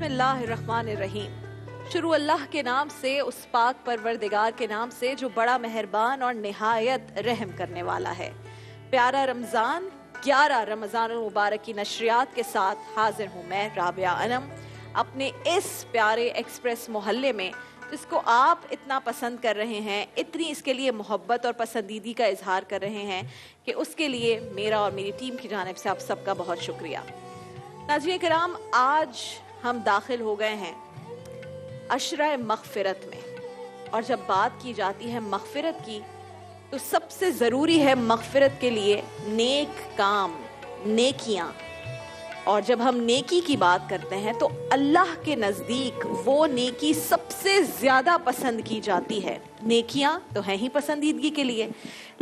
बिस्मिल्लाहिर्रहमानिर्रहीम। शुरू अल्लाह के नाम से, उस पाक परवरदिगार के नाम से जो बड़ा मेहरबान और निहायत रहम करने वाला है। प्यारा रमज़ान 11 रमज़ान मुबारक की नशरियात के साथ हाजिर हूँ मैं राबिया अनम अपने इस प्यारे एक्सप्रेस मोहल्ले में, जिसको आप इतना पसंद कर रहे हैं, इतनी इसके लिए मोहब्बत और पसंदीदी का इजहार कर रहे हैं कि उसके लिए मेरा और मेरी टीम की जानिब से आप सबका बहुत शुक्रिया। नाज़रीन किराम, आज हम दाखिल हो गए हैं अशरा मग़फ़िरत में, और जब बात की जाती है मग़फ़िरत की तो सबसे ज़रूरी है मग़फ़िरत के लिए नेक काम, नेकियां। और जब हम नेकी की बात करते हैं तो अल्लाह के नज़दीक वो नेकी सबसे ज़्यादा पसंद की जाती है। नेकियां तो हैं ही पसंदीदगी के लिए,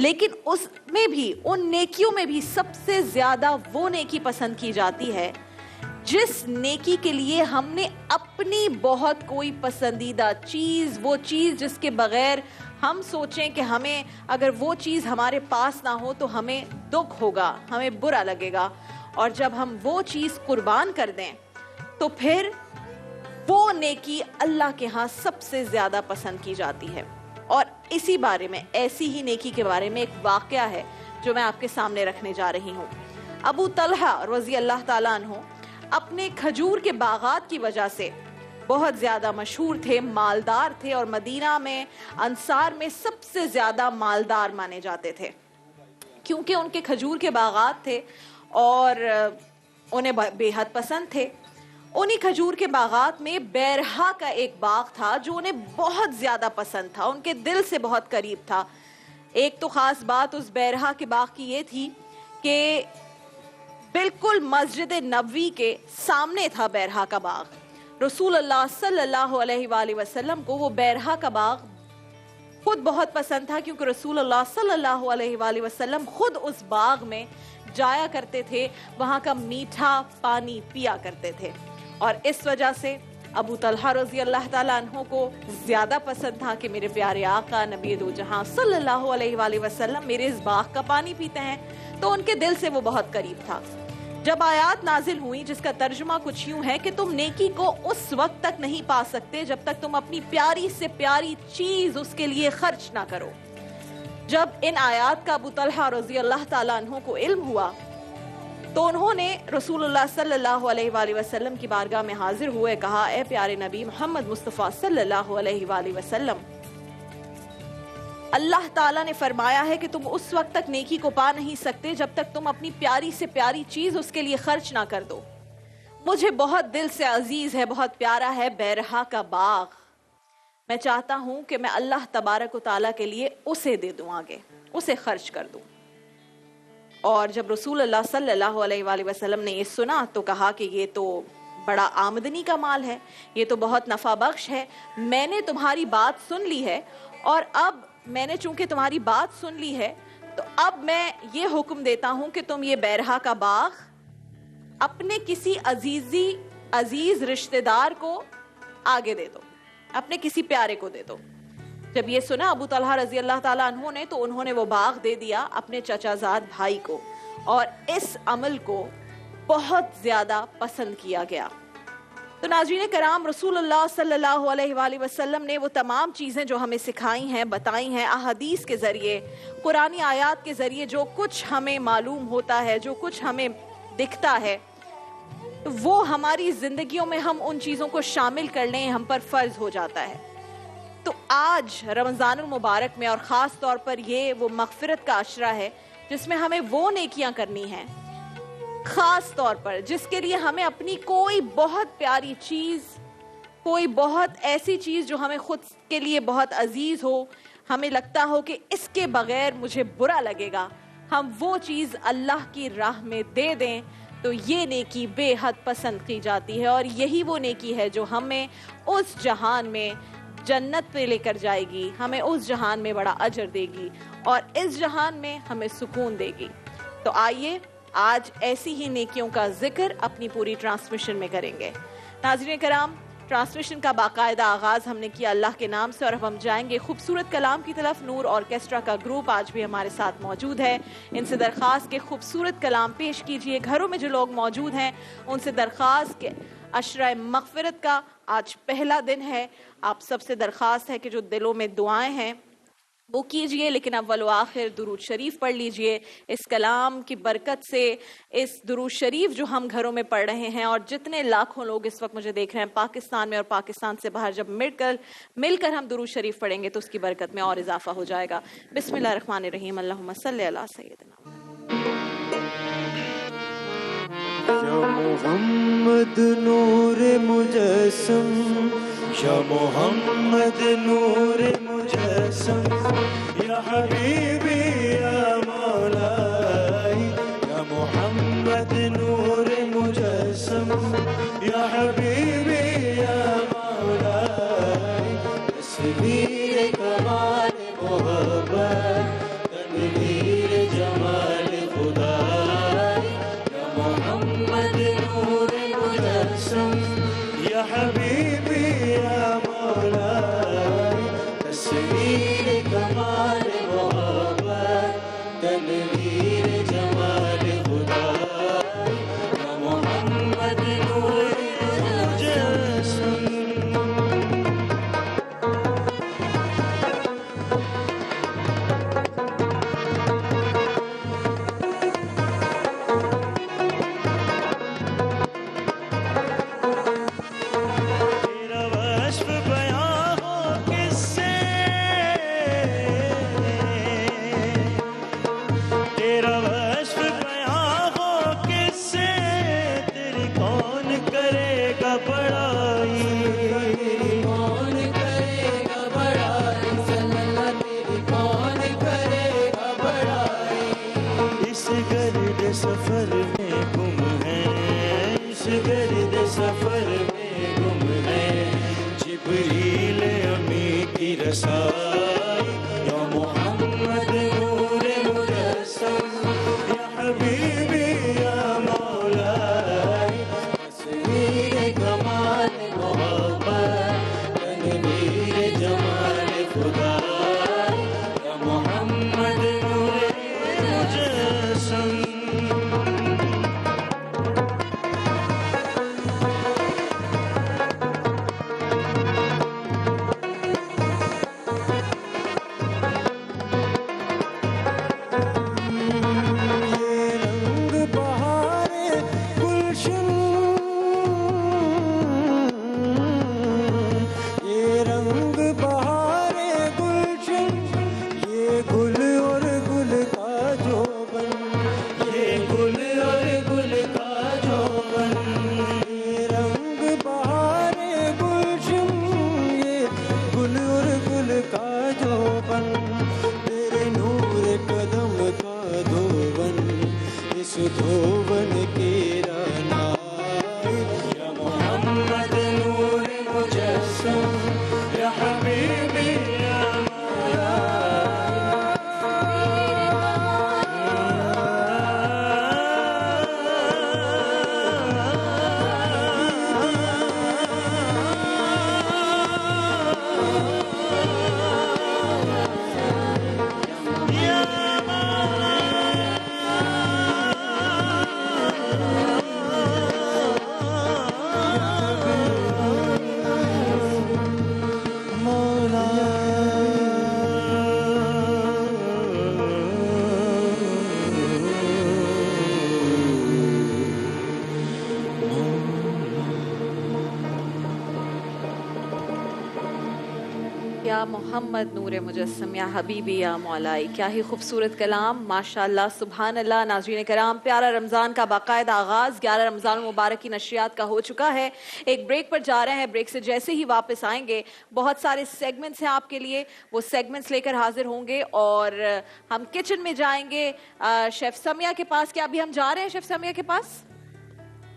लेकिन उसमें भी, उन नेकियों में भी सबसे ज़्यादा वो नेकी पसंद की जाती है जिस नेकी के लिए हमने अपनी बहुत कोई पसंदीदा चीज़, वो चीज़ जिसके बगैर हम सोचें कि हमें अगर वो चीज़ हमारे पास ना हो तो हमें दुख होगा, हमें बुरा लगेगा, और जब हम वो चीज़ कुर्बान कर दें तो फिर वो नेकी अल्लाह के यहाँ सबसे ज़्यादा पसंद की जाती है। और इसी बारे में, ऐसी ही नेकी के बारे में एक वाक़या है जो मैं आपके सामने रखने जा रही हूँ। अबू तलहा रज़ी अल्लाह ताला अन्हु अपने खजूर के बागात की वजह से बहुत ज़्यादा मशहूर थे, मालदार थे, और मदीना में अंसार में सबसे ज़्यादा मालदार माने जाते थे क्योंकि उनके खजूर के बागात थे और उन्हें बेहद पसंद थे। उन्हीं खजूर के बागात में बैरहा का एक बाग था जो उन्हें बहुत ज़्यादा पसंद था, उनके दिल से बहुत करीब था। एक तो ख़ास बात उस बैरहा के बाग की ये थी कि बिल्कुल मस्जिद नबवी के सामने था बैरहा का बाग। रसूल अल्लाह सल्लल्लाहु अलैहि वसल्लम को वो बैरहा का बाग खुद बहुत पसंद था, क्योंकि रसूल अल्लाह सल्लल्लाहु अलैहि वसल्लम खुद उस बाग में जाया करते थे, वहाँ का मीठा पानी पिया करते थे। और इस वजह से अबू तलहा रज़ी अल्लाह ताला अन्हु को ज़्यादा पसंद था कि मेरे प्यारे आका नबी दो जहां सल्लल्लाहु अलैहि वसल्लम मेरे इस बाग का पानी पीते हैं, तो उनके दिल से वो बहुत करीब था। जब आयात नाजिल हुई जिसका तर्जुमा कुछ यूं है कि तुम नेकी को उस वक्त तक नहीं पा सकते जब तक तुम अपनी प्यारी से प्यारी चीज उसके लिए खर्च ना करो। जब इन आयात का अबू तलहा रज़ी अल्लाह ताला अन्हु को इल्म हुआ तो उन्होंने रसूलुल्लाह सल्लल्लाहु अलैहि वसल्लम की बारगाह में हाजिर हुए, कहा, ए प्यारे नबी मोहम्मद मुस्तफ़ा सल्लल्लाहु अलैहि वसल्लम, अल्लाह ताला ने फरमाया है कि तुम उस वक्त तक नेकी को पा नहीं सकते जब तक तुम अपनी प्यारी से प्यारी चीज उसके लिए खर्च ना कर दो। मुझे बहुत दिल से अजीज है, बहुत प्यारा है बैरहा का बाग। मैं चाहता हूं कि मैं अल्लाह तबारक व तआला के लिए उसे दे दूं, आगे उसे खर्च कर दूं। और जब रसूल अल्लाह सल्लल्लाहु अलैहि वसल्लम ने ये सुना तो कहा कि ये तो बड़ा आमदनी का माल है, ये तो बहुत नफा बख्श है। मैंने तुम्हारी बात सुन ली है, और अब मैंने चूंकि तुम्हारी बात सुन ली है तो अब मैं ये हुक्म देता हूं कि तुम ये बैरहा का बाग अपने किसी अजीज रिश्तेदार को आगे दे दो, अपने किसी प्यारे को दे दो। जब ये सुना अबू तलहा रज़ी अल्लाह ताला अन्हु ने, तो उन्होंने वो बाग दे दिया अपने चचाजाद भाई को, और इस अमल को बहुत ज्यादा पसंद किया गया। तो नाज़रीन कराम, रसूलुल्लाह सल्लल्लाहु अलैहि वसल्लम ने वो तमाम चीज़ें जो हमें सिखाई हैं, बताई हैं, अहादीस के ज़रिए, कुरानी आयात के ज़रिए जो कुछ हमें मालूम होता है, जो कुछ हमें दिखता है, तो वो हमारी ज़िंदगियों में हम उन चीज़ों को शामिल कर लें, हम पर फ़र्ज़ हो जाता है। तो आज रमज़ानुल मुबारक में, और ख़ास तौर पर ये वो मग़फ़िरत का अशरा है जिसमें हमें वो नेकियां करनी हैं, खास तौर पर जिसके लिए हमें अपनी कोई बहुत प्यारी चीज, कोई बहुत ऐसी चीज जो हमें खुद के लिए बहुत अजीज हो, हमें लगता हो कि इसके बगैर मुझे बुरा लगेगा, हम वो चीज अल्लाह की राह में दे दें, तो ये नेकी बेहद पसंद की जाती है। और यही वो नेकी है जो हमें उस जहान में जन्नत पे लेकर जाएगी, हमें उस जहान में बड़ा अजर देगी, और इस जहान में हमें सुकून देगी। तो आइए आज ऐसी ही नेकियों का जिक्र अपनी पूरी ट्रांसमिशन में करेंगे। नाज़रीन कराम, ट्रांसमिशन का बाकायदा आगाज़ हमने किया अल्लाह के नाम से, और अब हम जाएंगे खूबसूरत कलाम की तरफ। नूर ऑर्केस्ट्रा का ग्रुप आज भी हमारे साथ मौजूद है। इनसे दरख्वास्त के खूबसूरत कलाम पेश कीजिए। घरों में जो लोग मौजूद हैं उनसे दरख्वास्त के अशरा मग़फ़िरत का आज पहला दिन है। आप सबसे दरख्वास्त है कि जो दिलों में दुआएं हैं वो कीजिए, लेकिन अव्वल व आखिर दुरूद शरीफ पढ़ लीजिए। इस कलाम की बरकत से इस दुरूद शरीफ जो हम घरों में पढ़ रहे हैं, और जितने लाखों लोग इस वक्त मुझे देख रहे हैं पाकिस्तान में और पाकिस्तान से बाहर, जब मिलकर हम दुरूद शरीफ पढ़ेंगे तो उसकी बरकत में और इजाफा हो जाएगा। बिस्मिल्लाहिर्रहमानिर्रहीम। अल्लाहुम्मा सल्ली अला सय्यिदिना या मोहम्मद नूर मुजस्सम, या मोहम्मद नूर मुजस्सम, या हबीबी या मौलाई, या मोहम्मद नूर मुजस्सम, या हबीबी या मौलाई, तस्वीर कमाल मोहब्बत, तनवीर जमाल खुदा, या मोहम्मद नूर मुजस्सम, या हबीबी या मौलाई, तस्वीर कमाल मोहब्बत, तनवीर जमाल खुदा, या मोहम्मद नूर मुजस्सम। सफर में गुम है, इस गर्द सफर में गुम है, जिब्रील अमी की रसाई, या मोहम्मद नूर मुजस्सम, या हबीबी या मौलाई, तस्वीर कमाल मोहब्बत, तनवीर जमाल खुदा, या मोहम्मद नूर मुजस्सम। धोवन की रानाई, या मोहम्मद नूर मुजस्सम, या हबीबी या या मोहम्मद नूर मुजस्सम, या हबीबी या मौलाई। क्या ही खूबसूरत कलाम, माशाअल्लाह, सुभान अल्लाह। नाज़रीन कराम, प्यारा रमज़ान का बाकायदा आगाज़ 11 रमज़ान मुबारक की नशरियात का हो चुका है। एक ब्रेक पर जा रहे हैं। ब्रेक से जैसे ही वापस आएंगे बहुत सारे सेगमेंट्स हैं आपके लिए, वो सेगमेंट्स लेकर हाजिर होंगे और हम किचन में जाएंगे शेफ़ समिया के पास। क्या अभी हम जा रहे हैं शेफ़ समिया के पास?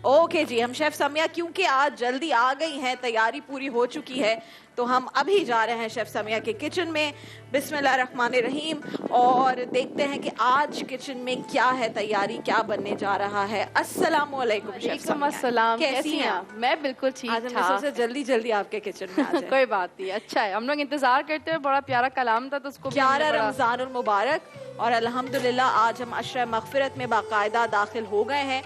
ओके जी, हम शेफ़ समिया क्योंकि आज जल्दी आ गई हैं, तैयारी पूरी हो चुकी है, तो हम अभी जा रहे हैं शेफ़ समिया के किचन में। बिस्मिल्लाहिर्रहमानिर्रहीम। और देखते हैं कि आज किचन में क्या है तैयारी, क्या बनने जा रहा है। अस्सलाम वालेकुम शेफ़ समिया, कैसी हैं आप? मैं बिल्कुल ठीक आज हमने सोचा जल्दी जल्दी आपके किचन में आ जाएं। कोई बात नहीं, अच्छा है, हम लोग इंतजार करते हैं। बड़ा प्यारा कलाम था, तो उसको 11 रमज़ानुल मुबारक, और अल्हम्दुलिल्लाह आज हम अशरा मग़फ़िरत में बाकायदा दाखिल हो गए हैं।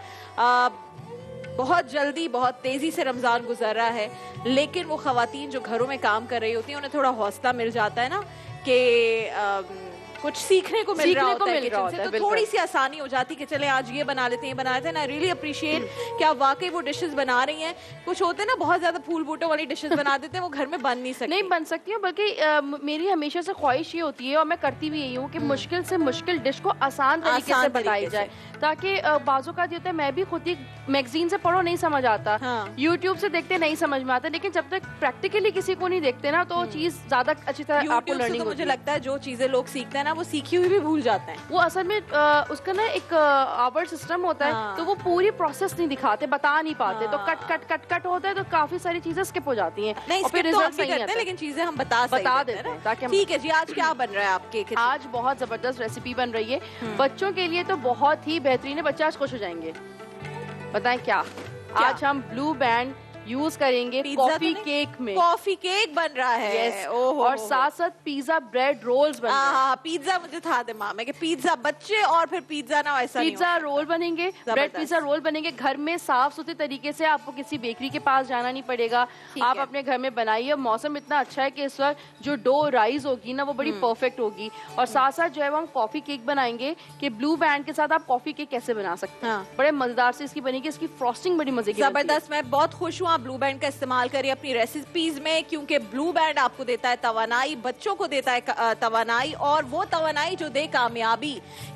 बहुत जल्दी बहुत तेजी से रमजान गुजर रहा है, लेकिन वो खवातीन जो घरों में काम कर रही होती हैं उन्हें थोड़ा हौसला मिल जाता है ना कि कुछ सीखने को मिल रहा होता है किचन से, तो थोड़ी सी आसानी हो जाती है कि चले आज ये बना लेते हैं, बना लेते हैं ना। रियली अप्रिशिएट कि आप वाकई वो डिशेस बना रही हैं। कुछ होते हैं ना बहुत ज्यादा फूल बूटों वाली डिशेस बना देते हैं, वो घर में बन नहीं सकती। नहीं बन सकती हूँ, बल्कि मेरी हमेशा से ख्वाहिश ये होती है और मैं करती भी यही हूँ कि मुश्किल से मुश्किल डिश को आसान तरीके से बताई जाए, ताकि बाजू का होता है मैं भी खुद ही मैगजीन से पढ़ो नहीं समझ आता, यूट्यूब से देखते नहीं समझ में आता, लेकिन जब तक प्रैक्टिकली किसी को नहीं देखते ना तो चीज ज्यादा अच्छी तरह आपको लर्निंग होती है। मुझे लगता है जो चीजें लोग सीखते हैं ना वो सीखी हुई भी भूल जाते हैं। वो असल में उसका ना एक आवर सिस्टम होता है, तो वो पूरी प्रोसेस नहीं दिखाते, बता नहीं पाते, तो कट कट कट कट होता है, तो काफी सारी चीजें स्किप हो जाती हैं। नहीं, और फिर रिजल्ट सही आता है, लेकिन चीजें हम बता देते हैं ताकि। ठीक है जी, आज क्या बन रहा है आपके किचन? आज बहुत जबरदस्त रेसिपी बन रही है बच्चों के लिए, तो बहुत ही बेहतरीन है, बच्चे आज खुश हो जाएंगे। बताएं क्या? आज हम ब्लू बैंड यूज करेंगे कॉफी केक में। कॉफी केक बन रहा है। yes. और साथ साथ पिज्जा ब्रेड रोल्स बन रहे हैं। पिज्जा मुझे था दिमाग में कि पिज्जा बच्चे और फिर पिज्जा ना, ऐसा पिज्जा रोल बनेंगे, ब्रेड पिज्जा रोल बनेंगे घर में साफ सुथरे तरीके से, आपको किसी बेकरी के पास जाना नहीं पड़ेगा, आप अपने घर में बनाइए। मौसम इतना अच्छा है कि इस वक्त जो डो राइस होगी ना वो बड़ी परफेक्ट होगी। और साथ साथ जो है हम कॉफी केक बनाएंगे कि ब्लू बैंड के साथ आप कॉफी केक कैसे बना सकते हैं, बड़े मजेदार से इसकी बनेगी, इसकी फ्रॉस्टिंग बड़ी मजे की, जबरदस्त। मैं बहुत खुश हूँ ब्लू बैंड का इस्तेमाल करिए अपनी रेसिपीज में, क्योंकि ब्लू बैंड आपको देता है तवानाई, बच्चों को देता है तवानाई, और वो तवानाई जो दे कामयाबी।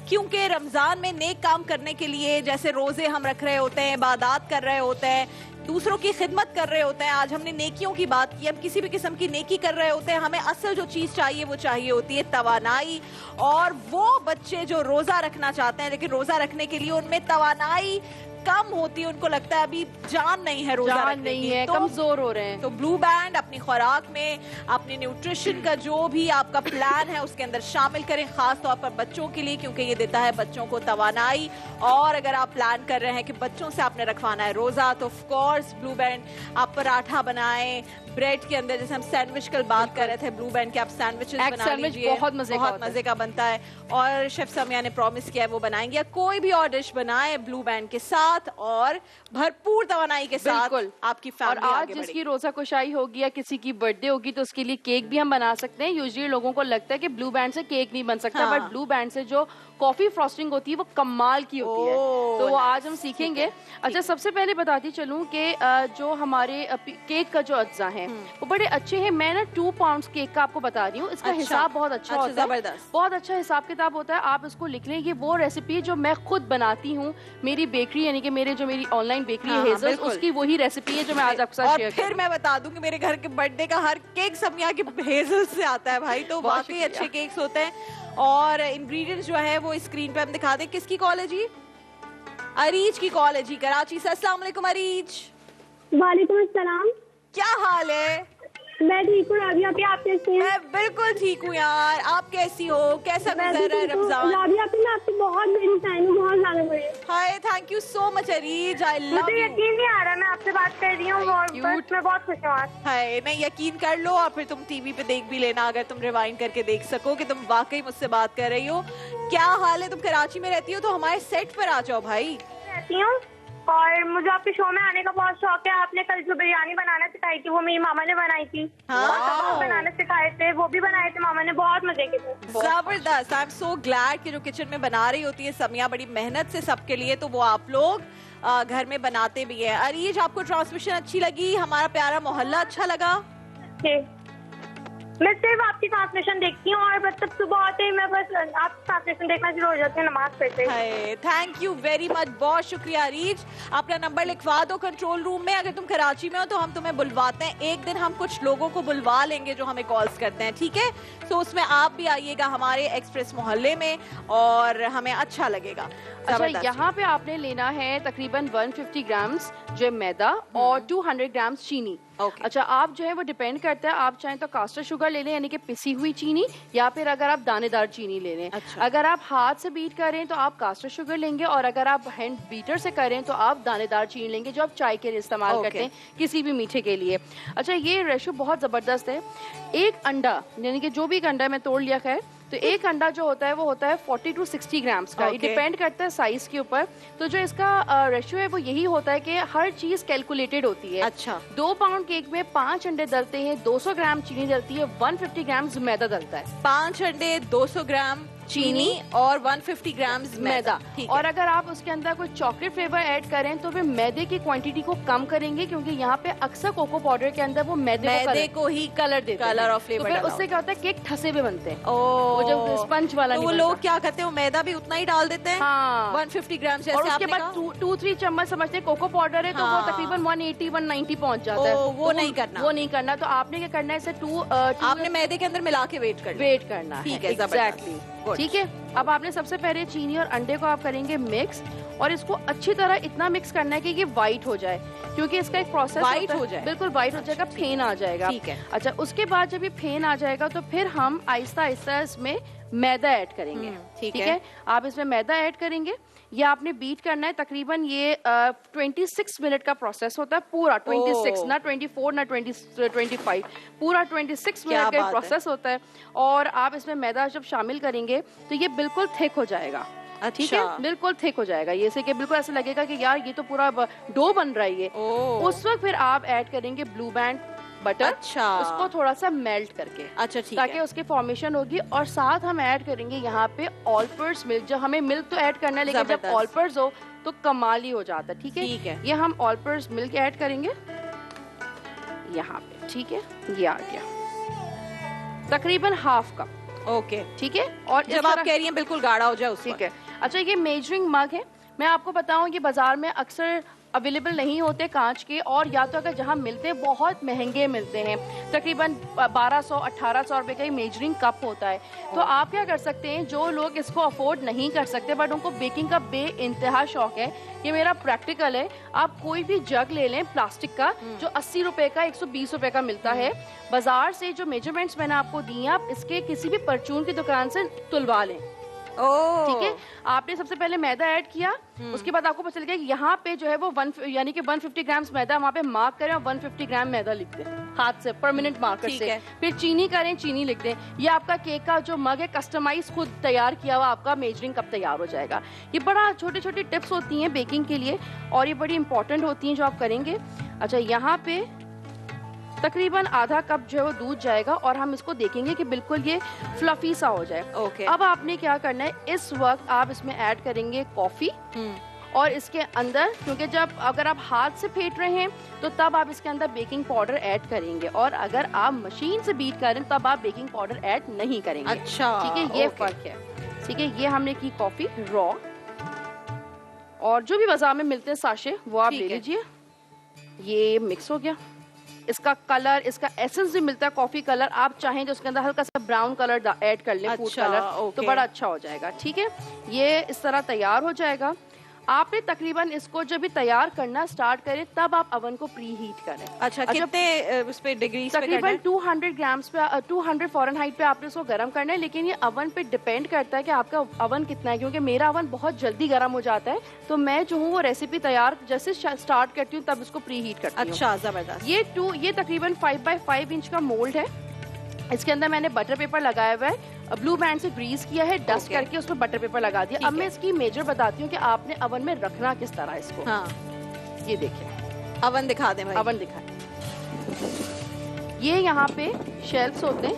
क्योंकि रमजान में नेक काम करने के लिए जैसे रोजे हम रख रहे होते हैं, इबादत कर रहे होते हैं, दूसरों की खिदमत कर रहे होते हैं, आज हमने नेकियों की बात की, अब किसी भी किस्म की नेकी कर रहे होते हैं, हमें असल जो चीज चाहिए वो चाहिए होती है तवानाई। और वो बच्चे जो रोजा रखना चाहते हैं लेकिन रोजा रखने के लिए उनमें तवानाई कम होती है, उनको लगता है अभी जान नहीं है, रोजा नहीं है, तो कमजोर हो रहे हैं, तो ब्लू बैंड अपनी खुराक में अपने न्यूट्रिशन का जो भी आपका प्लान है उसके अंदर शामिल करें, खास तौर पर बच्चों के लिए, क्योंकि ये देता है बच्चों को तवानाई। और अगर आप प्लान कर रहे हैं कि बच्चों से आपने रखवाना है रोजा, तो ऑफ कोर्स ब्लू बैंड आप पराठा बनाएं ब्रेड के अंदर, जैसे हम सैंडविच कल बात कर रहे थे, ब्लू बैंड के आप सैंडविचेस बना लीजिए, बहुत मजे का बनता है। और शेफ समिया ने प्रॉमिस किया है वो बनाएंगे, या कोई भी और डिश बनाए ब्लू बैंड के साथ और भरपूर तवानाई के साथ आपकी फैमिली और आज जिसकी रोजा कुशाई होगी या किसी की बर्थडे होगी तो उसके लिए केक भी हम बना सकते हैं। यूजुअली लोगों को लगता है कि ब्लू बैंड से केक नहीं बन सकता, बट ब्लू बैंड से जो कॉफी फ्रॉस्टिंग होती है वो कमाल की होती है, तो वो आज हम सीखेंगे। अच्छा, सबसे पहले बताती चलूं कि जो हमारे केक का जो अज्जा है वो बड़े अच्छे हैं। मैं ना 2 पाउंड केक का आपको बता रही हूँ, इसका हिसाब बहुत अच्छा होता है, बहुत अच्छा हिसाब किताब होता है। आप इसको लिख लें, ये वो रेसिपी जो मैं खुद बनाती हूँ, मेरी बेकरी यानी कि मेरी ऑनलाइन बेकरी है हेजल, उसकी वही रेसिपी है जो मैं आज आपके साथ शेयर करूँ। फिर मैं बता दूं कि मेरे घर के बर्थडे का हर केक समिया के हेजल से आता है भाई, तो वाकई अच्छे केक्स होते हैं। और इंग्रेडिएंट्स जो है वो स्क्रीन पे हम दिखा दें। किसकी कॉल है जी? अरीज की कॉल है जी, कराची से। अस्सलाम वालेकुम अरीज। वालेकुम अस्सलाम। क्या हाल है? मैं ठीक हूँ राबिया, आप कैसी हैं? मैं बिल्कुल ठीक हूँ यार, आप कैसी हो? कैसा गुजर रहा है रमजान? राबिया मैं आपकी बहुत बड़ी फैन हूँ, बहुत ज्यादा बड़ी। Hi, thank you so much Areej, I love you. मुझे यकीन नहीं आ रहा मैं आपसे बात कर रही हूँ, और मैं बहुत खुश हूँ। हाय, नहीं यकीन कर लो, और फिर तुम टीवी पे देख भी लेना, अगर तुम रिवाइंड करके देख सको कि तुम वाकई मुझसे बात कर रही हो। क्या हाल है? तुम कराची में रहती हो तो हमारे सेट पर आ जाओ भाई। रहती हूँ और मुझे आपके शो में आने का बहुत शौक है। आपने कल जो बिरयानी बनाना सिखाई थी वो मेरी मामा ने बनाई थी, बनाना सिखाए थे, वो भी बनाए थे मामा ने, बहुत मजे के थे। जबरदस्त। आई एम सो ग्लैड कि जो किचन में बना रही होती है समिया बड़ी मेहनत से सबके लिए, तो वो आप लोग घर में बनाते भी है। अरीज, आपको ट्रांसमिशन अच्छी लगी? हमारा प्यारा मोहल्ला अच्छा लगा? मैं सिर्फ आपकी ट्रांसलेशन देखती हूँ, और मतलब सुबह आते ही मैं बस आपकी ट्रांसलेशन देखना शुरू हो जाती हूँ नमाज पढ़ते ही। थैंक यू वेरी मच, बहुत शुक्रिया अरीज। अपना नंबर लिखवा दो कंट्रोल रूम में, अगर तुम कराची में हो तो हम तुम्हें बुलवाते हैं। एक दिन हम कुछ लोगों को बुलवा लेंगे जो हमें कॉल्स करते हैं, ठीक है? तो उसमें आप भी आइएगा हमारे एक्सप्रेस मोहल्ले में और हमें अच्छा लगेगा। अच्छा, यहाँ पे आपने लेना है तकरीबन 150 ग्राम्स जो मैदा और 200 ग्राम्स चीनी। अच्छा, आप जो है वो डिपेंड करता है, आप चाहें तो कास्टर शुगर ले लें यानी कि पिसी हुई चीनी, या फिर अगर आप दानेदार चीनी ले लें। अगर आप हाथ से बीट करें तो आप कास्टर शुगर लेंगे, और अगर आप हैंड बीटर से करें तो आप दानेदार चीनी लेंगे जो आप चाय के लिए इस्तेमाल करते हैं, किसी भी मीठे के लिए। अच्छा, ये रेशो बहुत ज़बरदस्त है। एक अंडा यानी कि जो भी अंडा मैं तोड़ लिया है तो एक अंडा जो होता है वो होता है 40 to 60 ग्राम्स का। ये डिपेंड करता है साइज के ऊपर। तो जो इसका रेशियो है वो यही होता है कि हर चीज कैलकुलेटेड होती है। अच्छा, 2 पाउंड केक में 5 अंडे डलते हैं, 200 ग्राम चीनी डलती है, 150 ग्राम मैदा डलता है। 5 अंडे, 200 ग्राम चीनी और 150 ग्राम मैदा। और अगर आप उसके अंदर कोई चॉकलेट फ्लेवर ऐड करें तो फिर मैदे की क्वांटिटी को कम करेंगे, क्योंकि यहाँ पे अक्सर कोको पाउडर के अंदर वो मैदे को ही कलर देते हैं, कलर और फ्लेवर। तो फिर उससे क्या होता है केक ठसे हुए बनते हैं। वो जो स्पंज वाला तो वो लोग क्या करते हैं, वो मैदा भी उतना ही डाल देते हैं। हाँ, 150 ग्राम जैसे और उसके आपने बाद 2-3 चम्मच समझते हैं कोको पाउडर है, तो वो तकरीबन 180-190 पहुंच जाता है। वो नहीं करना, वो नहीं करना। तो आपने क्या करना है, इसे आपने मैदे के अंदर मिला के वेट करना है। ठीक है, एग्जैक्टली। ठीक है, अब आपने सबसे पहले चीनी और अंडे को आप करेंगे मिक्स, और इसको अच्छी तरह इतना मिक्स करना है कि ये वाइट हो जाए, क्योंकि इसका एक प्रोसेस वाइट हो जाए, बिल्कुल वाइट हो जाएगा, फेन आ जाएगा। ठीक है। अच्छा, उसके बाद जब ये फेन आ जाएगा तो फिर हम आहिस्ता आहिस्ता इसमें मैदा ऐड करेंगे। ठीक है, आप इसमें मैदा ऐड करेंगे, ये आपने बीट करना है। तकरीबन ये 26 मिनट का प्रोसेस होता है पूरा। 26 ना 24 ना 25, पूरा 26 मिनट का प्रोसेस होता है। और आप इसमें मैदा जब शामिल करेंगे तो ये बिल्कुल थिक हो जाएगा। ठीक है, बिल्कुल थिक हो जाएगा, ये से कि बिल्कुल ऐसा लगेगा कि यार ये तो पूरा डो बन रहा है ये। उस वक्त फिर आप ऐड करेंगे ब्लू बैंड बटर। अच्छा, उसको थोड़ा सा मेल्ट करके। अच्छा, ठीक ताकि है, उसकी फॉर्मेशन होगी। और साथ हम ऐड करेंगे यहाँ पे ऑल पर्पस मिल्क। जो हमें मिल्क तो ऐड करना है, लेकिन जब ऑल पर्पस हो तो कमाल ही हो जाता है। ठीक है, ये हम ऑल पर्पस मिल्क ऐड करेंगे यहाँ पे। ठीक है, ये आ गया तकरीबन हाफ कप। ओके, ठीक है। और जब आप कह रही हैं बिल्कुल गाढ़ा हो जाए, ठीक है। अच्छा, ये मेजरिंग मग है। मैं आपको बताऊं, ये बाजार में अक्सर अवेलेबल नहीं होते कांच के, और या तो अगर जहां मिलते हैं बहुत महंगे मिलते हैं। तकरीबन 1200-1800 रुपए का मेजरिंग कप होता है। तो आप क्या कर सकते हैं, जो लोग इसको अफोर्ड नहीं कर सकते बट उनको बेकिंग का बेइंतहा शौक है, ये मेरा प्रैक्टिकल है, आप कोई भी जग ले लें प्लास्टिक का, जो 80 रुपए का 120 रुपए का मिलता है बाजार से। जो मेजरमेंट्स मैंने आपको दिए, आप इसके किसी भी परचून की दुकान से तुलवा लें। ठीक है, आपने सबसे पहले मैदा ऐड किया, उसके बाद आपको पता चल गया कि यहाँ पे जो है वो यानी कि 150 ग्राम मैदा वहाँ पे मार्क करें और 150 ग्राम मैदा लिख दें हाथ से, परमानेंट मार्कर से। फिर चीनी करें, चीनी लिख दें। ये आपका केक का जो मग है कस्टमाइज खुद तैयार किया हुआ आपका मेजरिंग कप तैयार हो जाएगा। ये बड़ा छोटी छोटी टिप्स होती हैं बेकिंग के लिए, और ये बड़ी इंपॉर्टेंट होती हैं जो आप करेंगे। अच्छा, यहाँ पे तकरीबन आधा कप जो है वो दूध जाएगा, और हम इसको देखेंगे कि बिल्कुल ये फ्लफी सा हो जाए। ओके, अब आपने क्या करना है, इस वक्त आप इसमें ऐड करेंगे कॉफी। और इसके अंदर, क्योंकि जब अगर आप हाथ से फेंट रहे हैं तो तब आप इसके अंदर बेकिंग पाउडर ऐड करेंगे, और अगर आप मशीन से बीट कर रहे हैं तब आप बेकिंग पाउडर ऐड नहीं करेंगे। अच्छा, ठीक है, ये फर्क है। ठीक है, ये हमने की कॉफी रॉ, और जो भी बाजार में मिलते हैं साशे वो आप ले लीजिए। ये मिक्स हो गया। इसका कलर, इसका एसेंस भी मिलता है कॉफी कलर। आप चाहें तो उसके अंदर हल्का सा ब्राउन कलर ऐड कर लें, फूड कलर, तो बड़ा अच्छा हो जाएगा। ठीक है, ये इस तरह तैयार हो जाएगा। आपने तकरीबन इसको जब भी तैयार करना स्टार्ट करें तब आप अवन को प्री हीट करें। अच्छा, कितने उस पे डिग्री? तकरीबन 200 ग्राम्स पे, 200 फ़ारेनहाइट पे आपने इसको गर्म करना है। लेकिन ये अवन पे डिपेंड करता है कि आपका अवन कितना है, क्योंकि मेरा अवन बहुत जल्दी गर्म हो जाता है। तो मैं जो हूँ वो रेसिपी तैयार जैसे स्टार्ट करती हूँ तब इसको प्री हीट करती हूँ। अच्छा, जबरदस्त। ये तकरीबन 5x5 इंच का मोल्ड है। इसके अंदर मैंने बटर पेपर लगाया हुआ है, ब्लू बैंड से ग्रीस किया है, डस्ट करके उसमें बटर पेपर लगा दिया। अब मैं इसकी मेजर बताती हूँ कि आपने अवन में रखना किस तरह इसको। हाँ, ये देखिए, अवन दिखा दें भाई। अवन दिखाएं। ये यहाँ पे शेल्फ्स होते हैं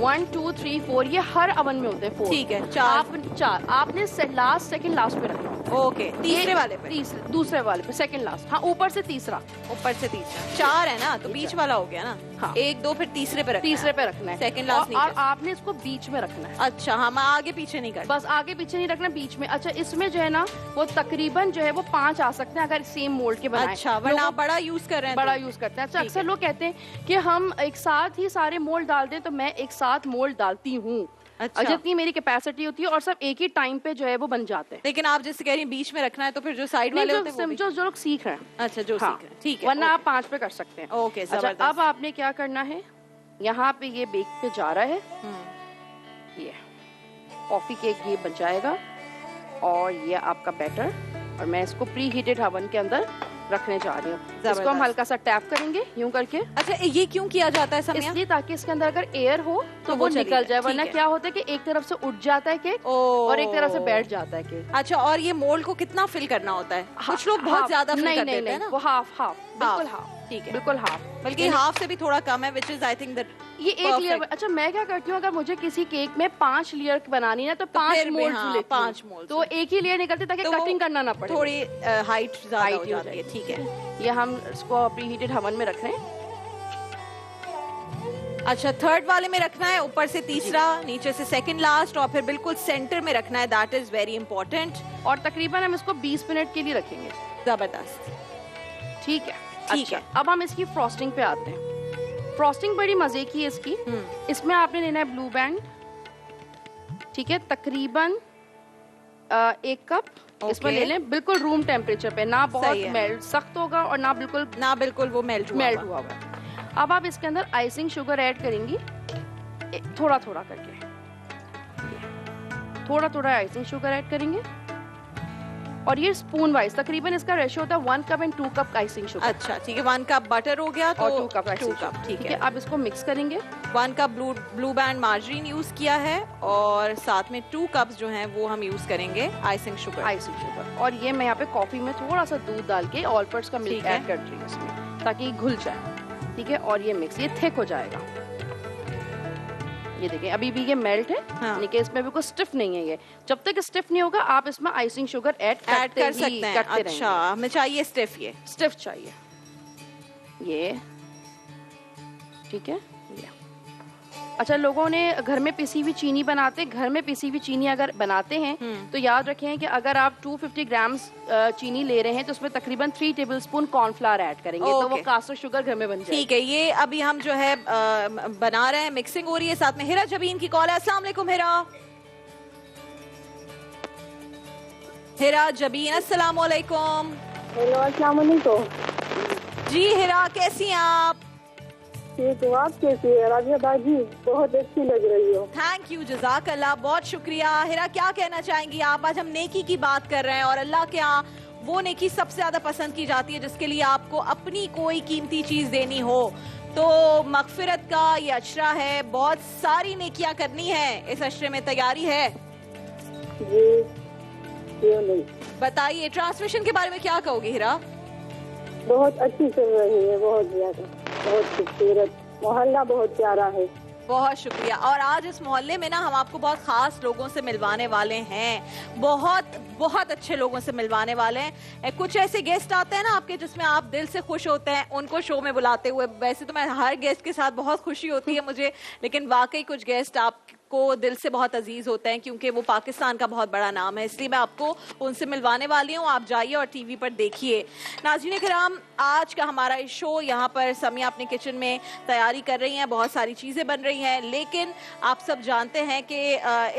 1 2 3 4, ये हर अवन में होते हैं 4। ठीक है, चार आपने लास्ट सेकंड लास्ट पे रखना। ओके, तीसरे वाले पे, दूसरे वाले पे सेकंड लास्ट। हाँ, ऊपर से तीसरा, ऊपर से तीसरा। 4 है ना, तो बीच वाला हो गया ना। हाँ, 1 2 फिर तीसरे पे रखना है, सेकंड लास्ट और आपने इसको बीच में रखना है। अच्छा, हाँ, मैं आगे पीछे नहीं करना, बस आगे पीछे नहीं रखना, बीच में। अच्छा, इसमें जो है ना वो तकरीबन जो है वो 5 आ सकते हैं अगर सेम मोल्ड के बनाएं। अच्छा, वरना बड़ा यूज कर रहे हैं, बड़ा यूज करते हैं। अच्छा, अक्सर लोग कहते हैं कि हम एक साथ ही सारे मोल्ड डाल दें, तो मैं एक साथ मोल्ड डालती हूँ। अच्छा, जितनी मेरी कैपेसिटी होती है, और सब एक ही टाइम पे जो है वो बन जाते हैं। लेकिन आप जैसे कह रही हैं बीच में रखना है, तो फिर जो साइड वाले होते हैं जो लोग सीख रहे हैं। अच्छा, जो सीख रहे हैं, ठीक है, वरना आप 5 पे कर सकते हैं। ओके, अच्छा, अब आपने क्या करना है, यहाँ पे ये बेक पे जा रहा है, ये कॉफी केक ये बन जाएगा, और ये आपका बैटर, और मैं इसको प्री हीटेड ओवन के अंदर रखने जा रही हूँ। इसको हम हल्का सा टैप करेंगे यूं करके। अच्छा, ये क्यों किया जाता है समिया? इसलिए ताकि इसके अंदर अगर एयर हो तो वो निकल जाए, वरना क्या होता है कि एक तरफ से उठ जाता है केक और एक तरफ से बैठ जाता है केक। अच्छा, और ये मोल्ड को कितना फिल करना होता है? कुछ लोग बहुत ज्यादा फिल कर देते हैं ना। वो हाफ बिल्कुल हाफ, ठीक है, बिल्कुल हाफ, बल्कि हाफ से भी थोड़ा कम है, which is I think that ये एक लेयर। अच्छा, मैं क्या करती हूँ, अगर मुझे किसी केक में 5 लेयर बनानी है तो 5 मोल्ड लेती हूँ। 5 मोल्ड तो एक ही लेयर निकलती ताकि कटिंग करना ना पड़े, थोड़ी हाइट ज्यादा हो जाती है। ठीक है, ये हम इसको प्रीहीटेड हवन में रख रहे हैं। अच्छा, थर्ड वाले में रखना है, ऊपर से तीसरा, नीचे से सेकंड लास्ट, और फिर बिल्कुल सेंटर में रखना है। That is very important. और तकरीबन हम इसको 20 मिनट के लिए रखेंगे। जबरदस्त, ठीक है, ठीक है। अब हम इसकी फ्रॉस्टिंग पे आते हैं। फ्रॉस्टिंग बड़ी मजे की है इसकी। इसमें आपने लेना है ब्लू बैंड, ठीक है, तकरीबन 1 कप इसमें ले लें, बिल्कुल रूम टेम्परेचर पे, ना बहुत मेल्ट सख्त होगा और ना बिल्कुल वो मेल्ट हुआ है। अब आप इसके अंदर आइसिंग शुगर ऐड करेंगी, थोड़ा थोड़ा करके, थोड़ा थोड़ा आइसिंग शुगर ऐड करेंगे। और ये स्पून वाइज तकरीबन इसका रेशियो होता है 1 cup and 2 cup icing sugar. अच्छा, ठीक है, 1 कप बटर हो गया तो और 2 कप ठीक है। अब इसको मिक्स करेंगे। 1 cup blue band margarine use किया है और साथ में 2 कप्स जो हैं वो हम यूज करेंगे आइसिंग शुगर। और ये मैं यहाँ पे कॉफी में थोड़ा सा दूध डाल के ऑलपर्ट्स का मिल्क ऐड कर रही हूँ इसमें, ताकि घुल जाए, ठीक है। और ये मिक्स, ये थिक हो जाएगा। ये देखें, अभी भी ये मेल्ट है, यानी कि इसमें भी कोई स्टिफ नहीं है। ये जब तक स्टिफ नहीं होगा आप इसमें आइसिंग शुगर ऐड कर सकते हैं। अच्छा, हमें चाहिए स्टिफ, ये स्टिफ चाहिए ये, ठीक है। अच्छा, लोगों ने घर में पिसी हुई चीनी बनाते हैं, घर में पिसी हुई चीनी अगर बनाते हैं तो याद रखें कि अगर आप 250 ग्राम चीनी ले रहे हैं तो उसमें तकरीबन 3 टेबलस्पून कॉर्नफ्लावर ऐड करेंगे, तो वो कास्टर शुगर घर में बन जाएगी। ठीक है, ये अभी हम जो है बना रहे हैं, मिक्सिंग हो रही है। साथ में हिरा जबीन की कॉल है। अस्सलाम वालेकुम हिरा जबीन, अस्सलाम वालेकुम। हेलो, अस्सलाम वालेकुम। जी हिरा, कैसी हैं आप? ठीक हूँ, आप कैसी है? राबिया बाजी बहुत अच्छी लग रही हो। थैंक यू, जज़ाक अल्लाह, बहुत शुक्रिया। हिरा, क्या कहना चाहेंगी आप? आज हम नेकी की बात कर रहे हैं और अल्लाह के यहाँ वो नेकी सबसे ज्यादा पसंद की जाती है जिसके लिए आपको अपनी कोई कीमती चीज देनी हो। तो मगफिरत का ये अशरा है, बहुत सारी नेकियां करनी है, इस अशरे में तैयारी है? जी, क्यों नहीं। बताइए, ट्रांसमिशन के बारे में क्या कहोगे हिरा? बहुत अच्छी चल रही है, बहुत ज्यादा, बहुत खूबसूरत, मोहल्ला बहुत प्यारा है। बहुत शुक्रिया। और आज इस मोहल्ले में ना हम आपको बहुत खास लोगों से मिलवाने वाले हैं, बहुत बहुत अच्छे लोगों से मिलवाने वाले हैं। कुछ ऐसे गेस्ट आते हैं ना आपके जिसमें आप दिल से खुश होते हैं उनको शो में बुलाते हुए। वैसे तो मैं हर गेस्ट के साथ बहुत खुशी होती है मुझे, लेकिन वाकई कुछ गेस्ट आपको दिल से बहुत अजीज होते हैं क्योंकि वो पाकिस्तान का बहुत बड़ा नाम है, इसलिए मैं आपको उनसे मिलवाने वाली हूँ। आप जाइए और टीवी पर देखिए। नाज़रीन किराम, आज का हमारा इस शो यहाँ पर समिया अपने किचन में तैयारी कर रही हैं, बहुत सारी चीज़ें बन रही हैं, लेकिन आप सब जानते हैं कि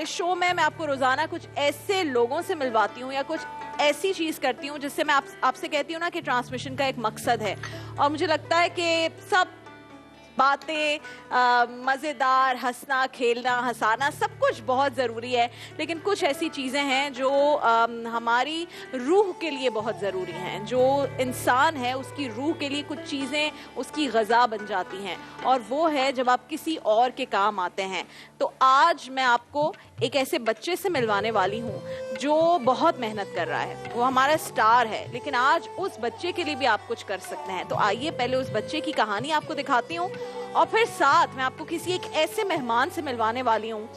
इस शो में मैं आपको रोज़ाना कुछ ऐसे लोगों से मिलवाती हूँ या कुछ ऐसी चीज़ करती हूँ जिससे मैं आपसे कहती हूँ ना कि ट्रांसमिशन का एक मकसद है। और मुझे लगता है कि सब बातें, मज़ेदार, हंसना, खेलना, हंसाना, सब कुछ बहुत ज़रूरी है, लेकिन कुछ ऐसी चीज़ें हैं जो हमारी रूह के लिए बहुत ज़रूरी हैं। जो इंसान है उसकी रूह के लिए कुछ चीज़ें उसकी ग़ज़ा बन जाती हैं, और वो है जब आप किसी और के काम आते हैं। तो आज मैं आपको एक ऐसे बच्चे से मिलवाने वाली हूँ जो बहुत मेहनत कर रहा है, वो हमारा स्टार है, लेकिन आज उस बच्चे के लिए भी आप कुछ कर सकते हैं। तो आइए पहले उस बच्चे की कहानी आपको दिखाती हूँ और फिर साथ मैं आपको किसी एक ऐसे मेहमान से मिलवाने वाली हूँ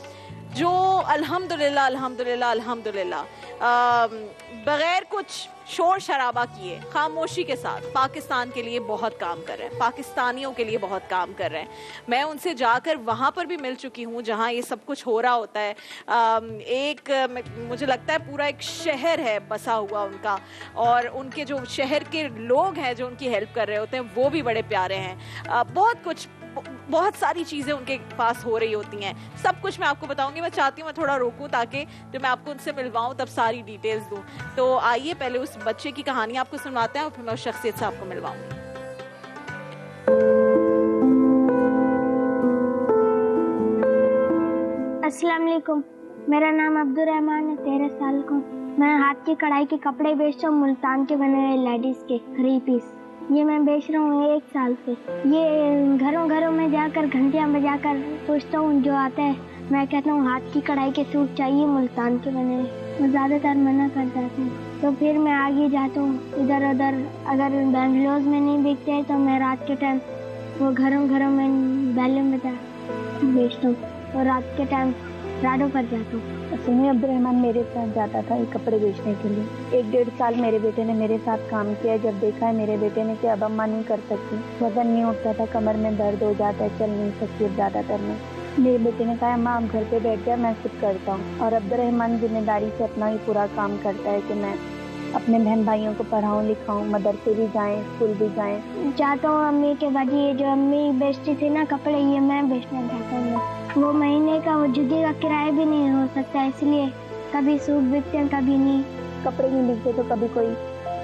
जो अल्हम्दुलिल्लाह अल्हम्दुलिल्लाह अल्हम्दुलिल्लाह बगैर कुछ शोर शराबा किए, खामोशी के साथ पाकिस्तान के लिए बहुत काम कर रहे हैं, पाकिस्तानियों के लिए बहुत काम कर रहे हैं। मैं उनसे जाकर वहाँ पर भी मिल चुकी हूँ जहाँ ये सब कुछ हो रहा होता है। मुझे लगता है पूरा एक शहर है बसा हुआ उनका, और उनके जो शहर के लोग हैं जो उनकी हेल्प कर रहे होते हैं वो भी बड़े प्यारे हैं। बहुत सारी चीज़ें उनके पास हो रही होती हैं, सब कुछ मैं आपको बताऊंगी। मैं चाहती हूँ मैं थोड़ा रोकूं ताकि जब मैं आपको उनसे मिलवाऊं तब सारी डिटेल्स दूं। तो आइए पहले उस बच्चे की कहानी आपको सुनवाते हैं और फिर मैं उस शख्सियत से आपको मिलवाऊंगी। अस्सलाम वालेकुम, मेरा नाम अब्दुल रहमान है, 13 साल का। मैं हाथ की कढ़ाई के कपड़े बेचता हूँ, मुल्तान के बने हुए लेडीज के 3 पीस। ये मैं बेच रहा हूँ 1 साल से। ये घरों घरों में जाकर घंटियाँ बजाकर पूछता हूँ, जो आता है मैं कहता हूँ हाथ की कढ़ाई के सूट चाहिए मुल्तान के बने हुए। मैं ज़्यादातर मना कर जाती हूँ, तो फिर मैं आगे जाता हूँ इधर उधर। अगर बेंगलोर में नहीं बिकते तो मैं रात के टाइम वो घरों घरों में बैलून बजा बेचता हूँ, और रात के टाइम राडों पर जाता हूँ। सुनिए, अब्दुल रहमान मेरे साथ जाता था ये कपड़े बेचने के लिए। 1-1.5 साल मेरे बेटे ने मेरे साथ काम किया। जब देखा है मेरे बेटे ने कि अब अम्मा नहीं कर सकती, वजन नहीं उठता था, कमर में दर्द हो जाता है, चल नहीं सकती अब ज़्यादातर में। मेरे बेटे ने कहा अम्मा आप घर पे बैठ जा, मैं खुद करता हूँ। और अब्दुल रहमान जिम्मेदारी से अपना ही पूरा काम करता है कि मैं अपने बहन भाइयों को पढ़ाऊँ लिखाऊँ, मदरसे भी जाएँ, स्कूल भी जाएँ। चाहता हूँ अम्मी के बाद ये जो अम्मी बेचती थी ना कपड़े, ये मैं बेचना चाहता हूँ। वो महीने का वो जुदी का किराया भी नहीं हो सकता, इसलिए कभी सूट बिकते हैं कभी नहीं। कपड़े नहीं बिकते तो कभी कोई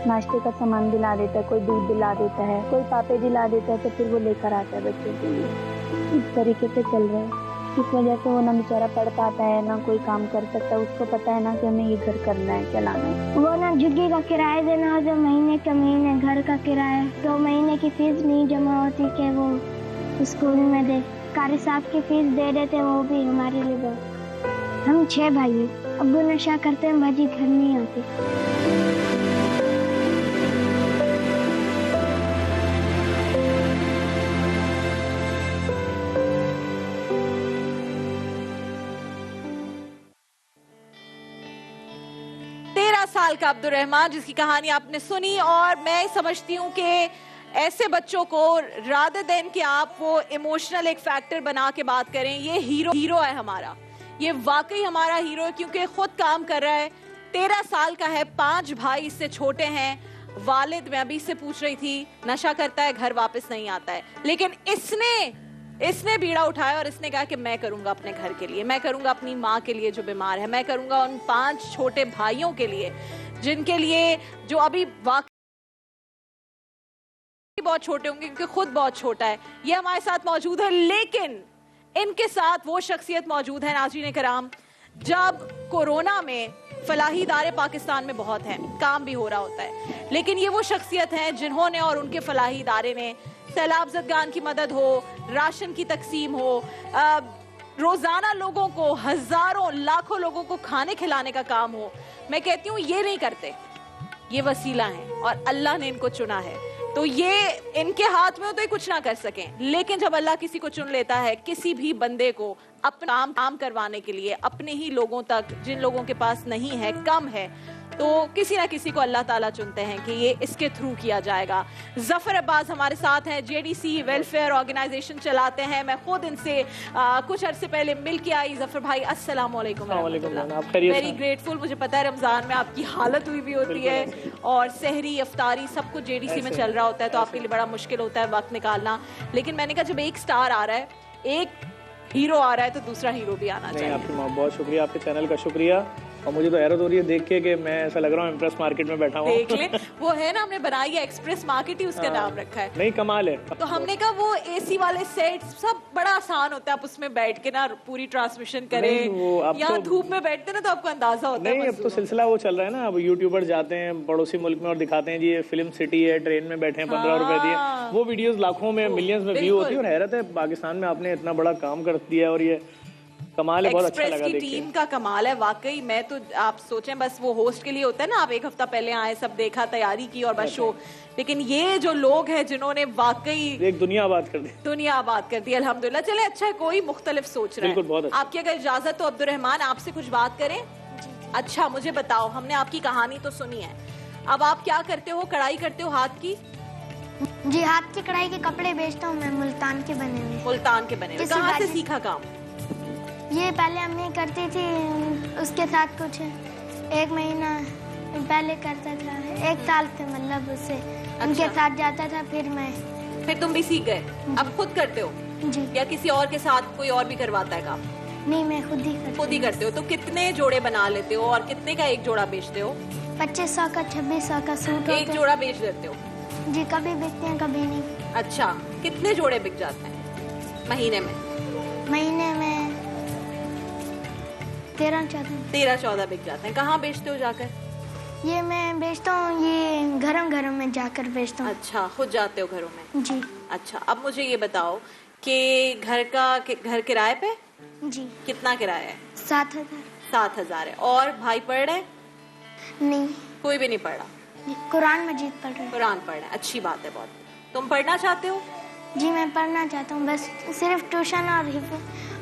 नाश्ते का सामान दिला देता है, कोई दूध दिला देता है, कोई पापे दिला देता है, तो फिर वो लेकर आता है बच्चों के लिए। इस तरीके से चल रहा है। इस वजह से वो ना बेचारा पढ़ पाता है, ना कोई काम कर सकता। उसको पता है ना कि हमें ये घर करना है, चलाना है। वो ना झुग्गी का किराया देना हो, जो महीने के महीने घर का किराया, तो महीने की फीस नहीं जमा होती कि वो स्कूल में दे। कारी साहब की फीस दे देते, वो भी हमारे लिए बहुत। हम 6 भाई हैं। अब्बू नशा करते हैं, भाजी घर नहीं आती। साल का अब्दुल रहमान, जिसकी कहानी आपने सुनी। और मैं समझती हूँ कि ऐसे बच्चों को रादर देन कि आप वो इमोशनल एक फैक्टर बना के बात करें, ये हीरो है हमारा। ये वाकई हमारा हीरो है, क्योंकि खुद काम कर रहा है। 13 साल का है, 5 भाई इससे छोटे हैं। वालिद, मैं अभी इससे पूछ रही थी, नशा करता है, घर वापस नहीं आता है, लेकिन इसने बीड़ा उठाया और इसने कहा कि मैं करूंगा अपने घर के लिए, मैं करूंगा अपनी माँ के लिए जो बीमार है, मैं करूंगा उन 5 छोटे भाइयों के लिए जिनके लिए, जो अभी वाकई बहुत छोटे होंगे क्योंकि खुद बहुत छोटा है। ये हमारे साथ मौजूद है, लेकिन इनके साथ वो शख्सियत मौजूद है नाज़रीन कराम, जब कोरोना में फलाही इदारे पाकिस्तान में बहुत हैं, काम भी हो रहा होता है, लेकिन ये वो शख्सियत हैं जिन्होंने और उनके फलाही इदारे ने सैलाब ज़दगान की मदद हो, राशन की तकसीम हो, रोजाना लोगों को, हजारों लाखों लोगों को खाने खिलाने का काम हो। मैं कहती हूँ ये नहीं करते, ये वसीला है और अल्लाह ने इनको चुना है, तो ये इनके हाथ में हो तो ये कुछ ना कर सकें। लेकिन जब अल्लाह किसी को चुन लेता है, किसी भी बंदे को अपना काम करवाने के लिए, अपने ही लोगों तक, जिन लोगों के पास नहीं है, कम है, तो किसी ना किसी को अल्लाह ताला चुनते हैं कि ये इसके थ्रू किया जाएगा। जफर अब्बास हमारे साथ हैं, JDC वेलफेयर ऑर्गेनाइजेशन चलाते हैं। मैं खुद इनसे कुछ अरसे पहले मिल के आई। जफर भाई, अस्सलाम वालेकुम। Very grateful. मुझे पता है रमजान में आपकी हालत हुई भी होती है और सहरी, अफ्तारी सब कुछ JDC में चल रहा होता है, तो आपके लिए बड़ा मुश्किल होता है वक्त निकालना। लेकिन मैंने कहा जब एक स्टार आ रहा है, एक हीरो आ रहा है, तो दूसरा हीरो भी आना चाहिए। आपकी बहुत शुक्रिया, आपके चैनल का शुक्रिया। और मुझे तो हैरत हो रही है देख के कि मैं ऐसा लग रहा हूँ इम्प्रेस मार्केट में बैठा हूँ। देख ले, वो है ना, हमने बनाई है एक्सप्रेस मार्केट ही उसका नाम रखा है। नहीं, कमाल है। तो हमने कहा वो AC वाले सेट सब बड़ा आसान होता है, आप उसमें बैठ के ना पूरी ट्रांसमिशन करें। यहाँ धूप में बैठते ना तो आपको अंदाजा होता है। नहीं, अब तो सिलसिला वो चल रहा है ना, अब यूट्यूबर जाते हैं पड़ोसी मुल्क में और दिखाते हैं जी ये फिल्म सिटी है, ट्रेन में बैठे हैं, 15 रुपए दिए, वो वीडियोस लाखों में, मिलियंस में व्यू होती है। और हैरत है पाकिस्तान में आपने इतना बड़ा काम कर दिया और ये कमाल है, बहुत अच्छा लगा की टीम का कमाल है वाकई। मैं तो, आप सोचें बस वो होस्ट के लिए होता है ना, आप 1 हफ्ता पहले आए, सब देखा, तैयारी की और बस शो। लेकिन ये जो लोग हैं जिन्होंने वाकई एक दुनिया आबाद कर दी, दुनिया आबाद कर दी, अल्हम्दुलिल्लाह। चले, अच्छा है कोई मुख्तलिफ सोच रहा है। बहुत अच्छा। आपकी अगर इजाजत तो अब्दुल रहमान आपसे कुछ बात करें। अच्छा, मुझे बताओ, हमने आपकी कहानी तो सुनी है, अब आप क्या करते हो? कढ़ाई करते हो हाथ की? जी, हाथ की कढ़ाई के कपड़े बेचता हूँ मैं, मुल्तान के बने हुए। मुल्तान के बने हुए। कहाँ से सीखा काम? ये पहले अम्मी करती थी, उसके साथ कुछ 1 महीना पहले करता था, 1 साल से मतलब उससे उनके साथ जाता था, फिर तुम भी सीख गए, अब खुद करते हो? जी। या किसी और के साथ कोई और भी करवाता है काम? नहीं, मैं खुद ही करते हो। तो कितने जोड़े बना लेते हो और कितने का एक जोड़ा बेचते हो? 2500 का, 2600 का सूट एक जोड़ा बेच देते हो? जी, कभी बिकते हैं कभी नहीं। अच्छा, कितने जोड़े बिक जाते हैं महीने में? महीने में 13-14 बिक जाते हैं। कहाँ बेचते हो जाकर? ये मैं बेचता हूँ, ये घरों में जाकर बेचता हूँ। अच्छा, खुद जाते हो घरों में? जी। अच्छा, अब मुझे ये बताओ कि घर किराए पे? जी। कितना किराया है? 7,000। 7,000 है। और भाई पढ़ रहे? नहीं, कोई भी नहीं पढ़ रहा। कुरान मजीद पढ़ रहे। कुरान पढ़ रहे, अच्छी बात है बहुत। तुम पढ़ना चाहते हो? जी, मैं पढ़ना चाहता हूँ, बस सिर्फ ट्यूशन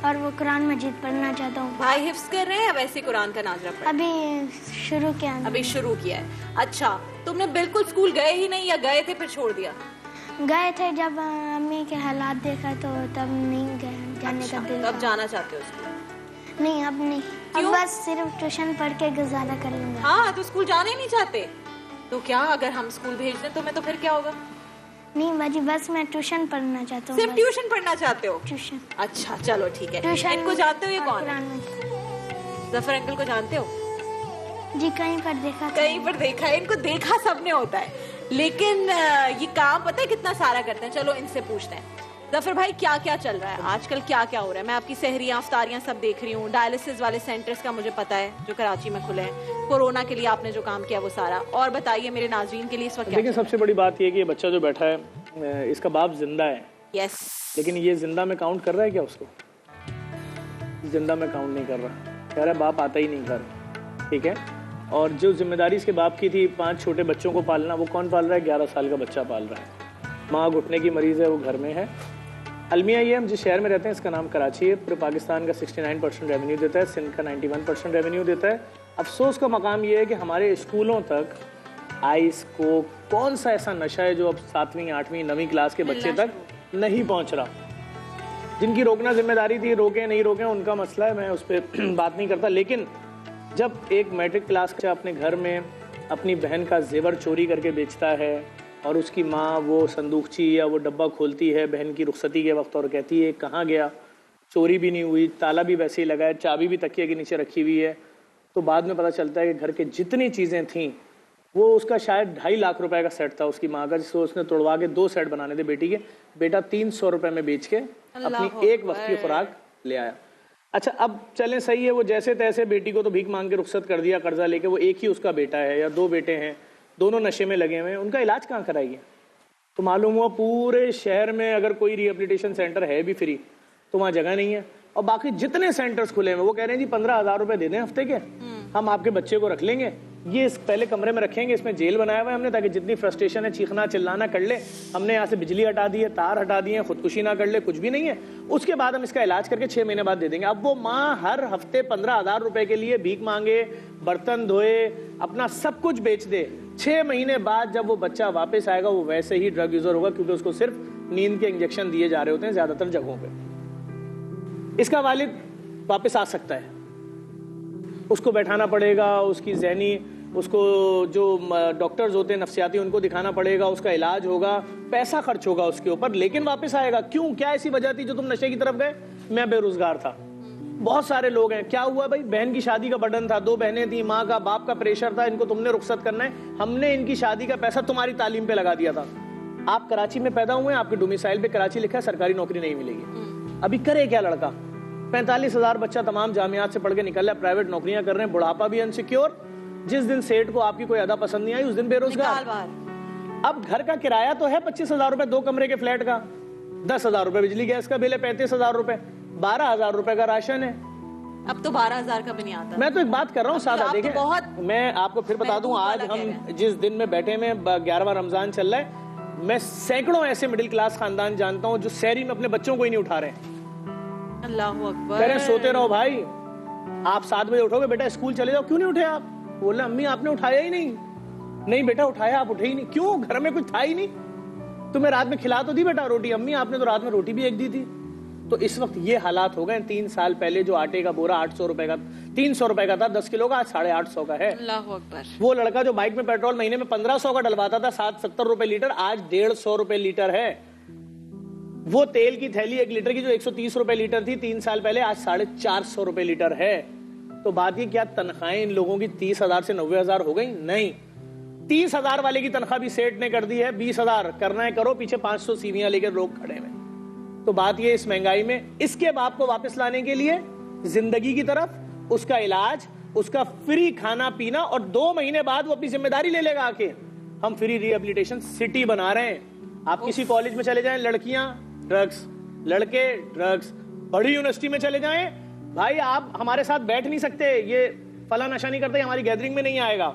और वो कुरान मजीद पढ़ना चाहता हूँ। भाई हिफ्ज कर रहे हैं या वैसे कुरान का नाज़रा पढ़? अभी शुरू किया है। अच्छा, तुमने बिल्कुल स्कूल गए ही नहीं या गए थे फिर छोड़ दिया? गए थे, जब अम्मी के हालात देखा तो तब नहीं गए, जाने का दिल। अब जाना चाहते हो स्कूल? नहीं, अब नहीं। अब बस सिर्फ ट्यूशन पढ़ के गुजारा कर लूंगा। हाँ, तो स्कूल जाने नहीं चाहते? तो क्या अगर हम स्कूल भेज दें तुम्हें तो फिर क्या होगा? नहीं बाजी, बस मैं ट्यूशन पढ़ना चाहता हूँ। सिर्फ ट्यूशन पढ़ना चाहते हो? ट्यूशन। अच्छा, चलो ठीक है। ट्यूशन। इनको जानते हो? ये कौन है? जफर अंकल को जानते हो? जी, कहीं पर देखा है। इनको देखा सबने होता है, लेकिन ये काम पता है कितना सारा करते हैं। चलो इनसे पूछते हैं। जफर भाई, क्या क्या चल रहा है आजकल? क्या क्या हो रहा है? मैं आपकी सहरियां अफ्तारियां सब देख रही हूँ। डायलिसिस वाले सेंटर्स का मुझे पता है जो कराची में खुले हैं। कोरोना के लिए आपने जो काम किया वो सारा। और बताइए मेरे नाज़रीन के लिए इस वक्त क्या? देखिए, सबसे बड़ी बात ये कि ये बच्चा जो बैठा है इसका बाप जिंदा है। यस। लेकिन ये जिंदा में काउंट कर रहा है क्या? उसको जिंदा में काउंट नहीं कर रहा, कह रहा बाप आता ही नहीं घर। ठीक है। और जो जिम्मेदारी इसके बाप की थी 5 छोटे बच्चों को पालना, वो कौन पाल रहा है? 11 साल का बच्चा पाल रहा है। माँ घुटने की मरीज है, वो घर में है। अलमिया ये हम जिस शहर में रहते हैं इसका नाम कराची है। पूरे पाकिस्तान का 69% रेवेन्यू देता है, सिंध का 91% रेवेन्यू देता है। अफसोस का मकाम ये है कि हमारे स्कूलों तक आइस को कौन सा ऐसा नशा है जो अब 7वीं 8वीं 9वीं क्लास के बच्चे तक नहीं पहुंच रहा। जिनकी रोकना जिम्मेदारी थी, रोके नहीं रोके उनका मसला है, मैं उस पर बात नहीं करता। लेकिन जब एक मैट्रिक क्लास का अपने घर में अपनी बहन का जेवर चोरी करके बेचता है और उसकी माँ वो संदूकची या वो डब्बा खोलती है बहन की रुखसती के वक्त और कहती है कहाँ गया, चोरी भी नहीं हुई, ताला भी वैसे ही लगा है, चाबी भी तकिए के नीचे रखी हुई है, तो बाद में पता चलता है कि घर के जितनी चीज़ें थीं वो उसका शायद 2.5 लाख रुपए का सेट था उसकी माँ का, जिसको उसने तोड़वा के 2 सेट बनाने थे बेटी के। बेटा 300 रुपये में बेच के अपनी एक वक्त की खुराक ले आया। अच्छा, अब चलें सही है, वो जैसे तैसे बेटी को तो भीख मांग के रुखसत कर दिया कर्जा लेके। वो एक ही उसका बेटा है या 2 बेटे हैं, दोनों नशे में लगे हुए हैं, उनका इलाज कहाँ कराइए? तो मालूम हुआ पूरे शहर में अगर कोई रिहेबिलिटेशन सेंटर है भी फ्री तो वहाँ जगह नहीं है। और बाकी जितने सेंटर्स खुले हैं वो कह रहे हैं जी 15,000 रुपए दे दें हफ्ते के, हम आपके बच्चे को रख लेंगे, ये इस पहले कमरे में रखेंगे, इसमें जेल बनाया हुआ है हमने ताकि जितनी फ्रस्ट्रेशन है चीखना चिल्लाना कर ले। हमने यहाँ से बिजली हटा दी है, तार हटा दिए हैं, खुदकुशी ना कर ले, कुछ भी नहीं है। उसके बाद हम इसका इलाज करके 6 महीने बाद दे देंगे। अब वो माँ हर हफ्ते 15,000 रुपए के लिए भीख मांगे, बर्तन धोए, अपना सब कुछ बेच दे। 6 महीने बाद जब वो बच्चा वापस आएगा वो वैसे ही ड्रग यूजर होगा, क्योंकि उसको सिर्फ नींद के इंजेक्शन दिए जा रहे होते हैं ज्यादातर जगहों पे। इसका वालिद वापस आ सकता है, उसको बैठाना पड़ेगा, उसकी ज़हनी, उसको जो डॉक्टर्स होते हैं नफ्सियाती उनको दिखाना पड़ेगा, उसका इलाज होगा, पैसा खर्च होगा उसके ऊपर, लेकिन वापस आएगा। क्यों? क्या ऐसी वजह थी जो तुम नशे की तरफ गए? मैं बेरोजगार था, बहुत सारे लोग हैं। क्या हुआ भाई? बहन की शादी का बर्डन था, 2 बहनें थी, माँ का बाप का प्रेशर था, इनको तुमने रुखसत करना है, हमने इनकी शादी का पैसा तुम्हारी तालीम पे लगा दिया था। आप कराची में पैदा हुए, आपके डोमिसाइल पे कराची लिखा है, सरकारी नौकरी नहीं मिलेगी। अभी करे क्या लड़का? 45,000 बच्चा तमाम जामियात से पढ़ के निकल रहा है, प्राइवेट नौकरियां कर रहे हैं, बुढ़ापा भी अनसिक्योर। जिस दिन सेठ को आपकी कोई अदा पसंद नहीं आई उस दिन बेरोजगार। अब घर का किराया तो है 25,000 रुपए 2 कमरे के फ्लैट का, 10,000 रुपए बिजली गैस का बिल है, 35,000 रुपए, 12,000 रुपए का राशन है। अब तो 12,000 का भी नहीं आता। मैं तो एक बात कर रहा हूँ सादा, देखें तो मैं आपको फिर बता दूं, आज हम जिस दिन में बैठे में 11वां रमजान चल रहा है, मैं सैकड़ों ऐसे मिडिल क्लास खानदान जानता हूँ जो सहरी में अपने बच्चों को ही नहीं उठा रहे हैं। अल्लाह अकबर। कह रहे सोते रहो भाई, आप 7 बजे उठोगे, बेटा स्कूल चले जाओ। क्यों नहीं उठे आप? बोला अम्मी आपने उठाया ही नहीं। नहीं बेटा उठाया, आप उठे ही नहीं। क्यों? घर में कुछ था ही नहीं। तुम्हें रात में खिला तो दी बेटा रोटी, अम्मी आपने तो रात में रोटी भी एक दी थी। तो इस वक्त ये हालात हो गए। 3 साल पहले जो आटे का बोरा 800 रुपए का, 300 रुपए का था 10 किलो का, आज 850 का है। अल्लाह अकबर। वो लड़का जो बाइक में पेट्रोल महीने में 1500 का डलवाता था, 70 रुपए लीटर, आज 150 रुपए लीटर है। वो तेल की थैली 1 लीटर की जो 130 रुपए लीटर थी 3 साल पहले, आज 450 रुपए लीटर है। तो बात ये, क्या तनख्वाहें इन लोगों की 30,000 से 90,000 हो गई? नहीं, 30,000 वाले की तनख्वाह भी सेठ ने कर दी है 20,000। करना है करो, पीछे 500 सीवियां लेकर लोग खड़े हैं। तो बात ये, इस महंगाई में इसके बाप को वापस लाने के लिए जिंदगी की तरफ उसका इलाज, उसका फ्री खाना पीना, और 2 महीने बाद वो अपनी जिम्मेदारी ले लेगा आके। हम फ्री रिहेबिलिटेशन सिटी बना रहे हैं। आप किसी कॉलेज में चले जाएं, लड़कियां ड्रग्स, लड़के ड्रग्स। बड़ी यूनिवर्सिटी में चले जाएं, भाई आप हमारे साथ बैठ नहीं सकते, ये फला नशा नहीं करते, हमारी गैदरिंग में नहीं आएगा।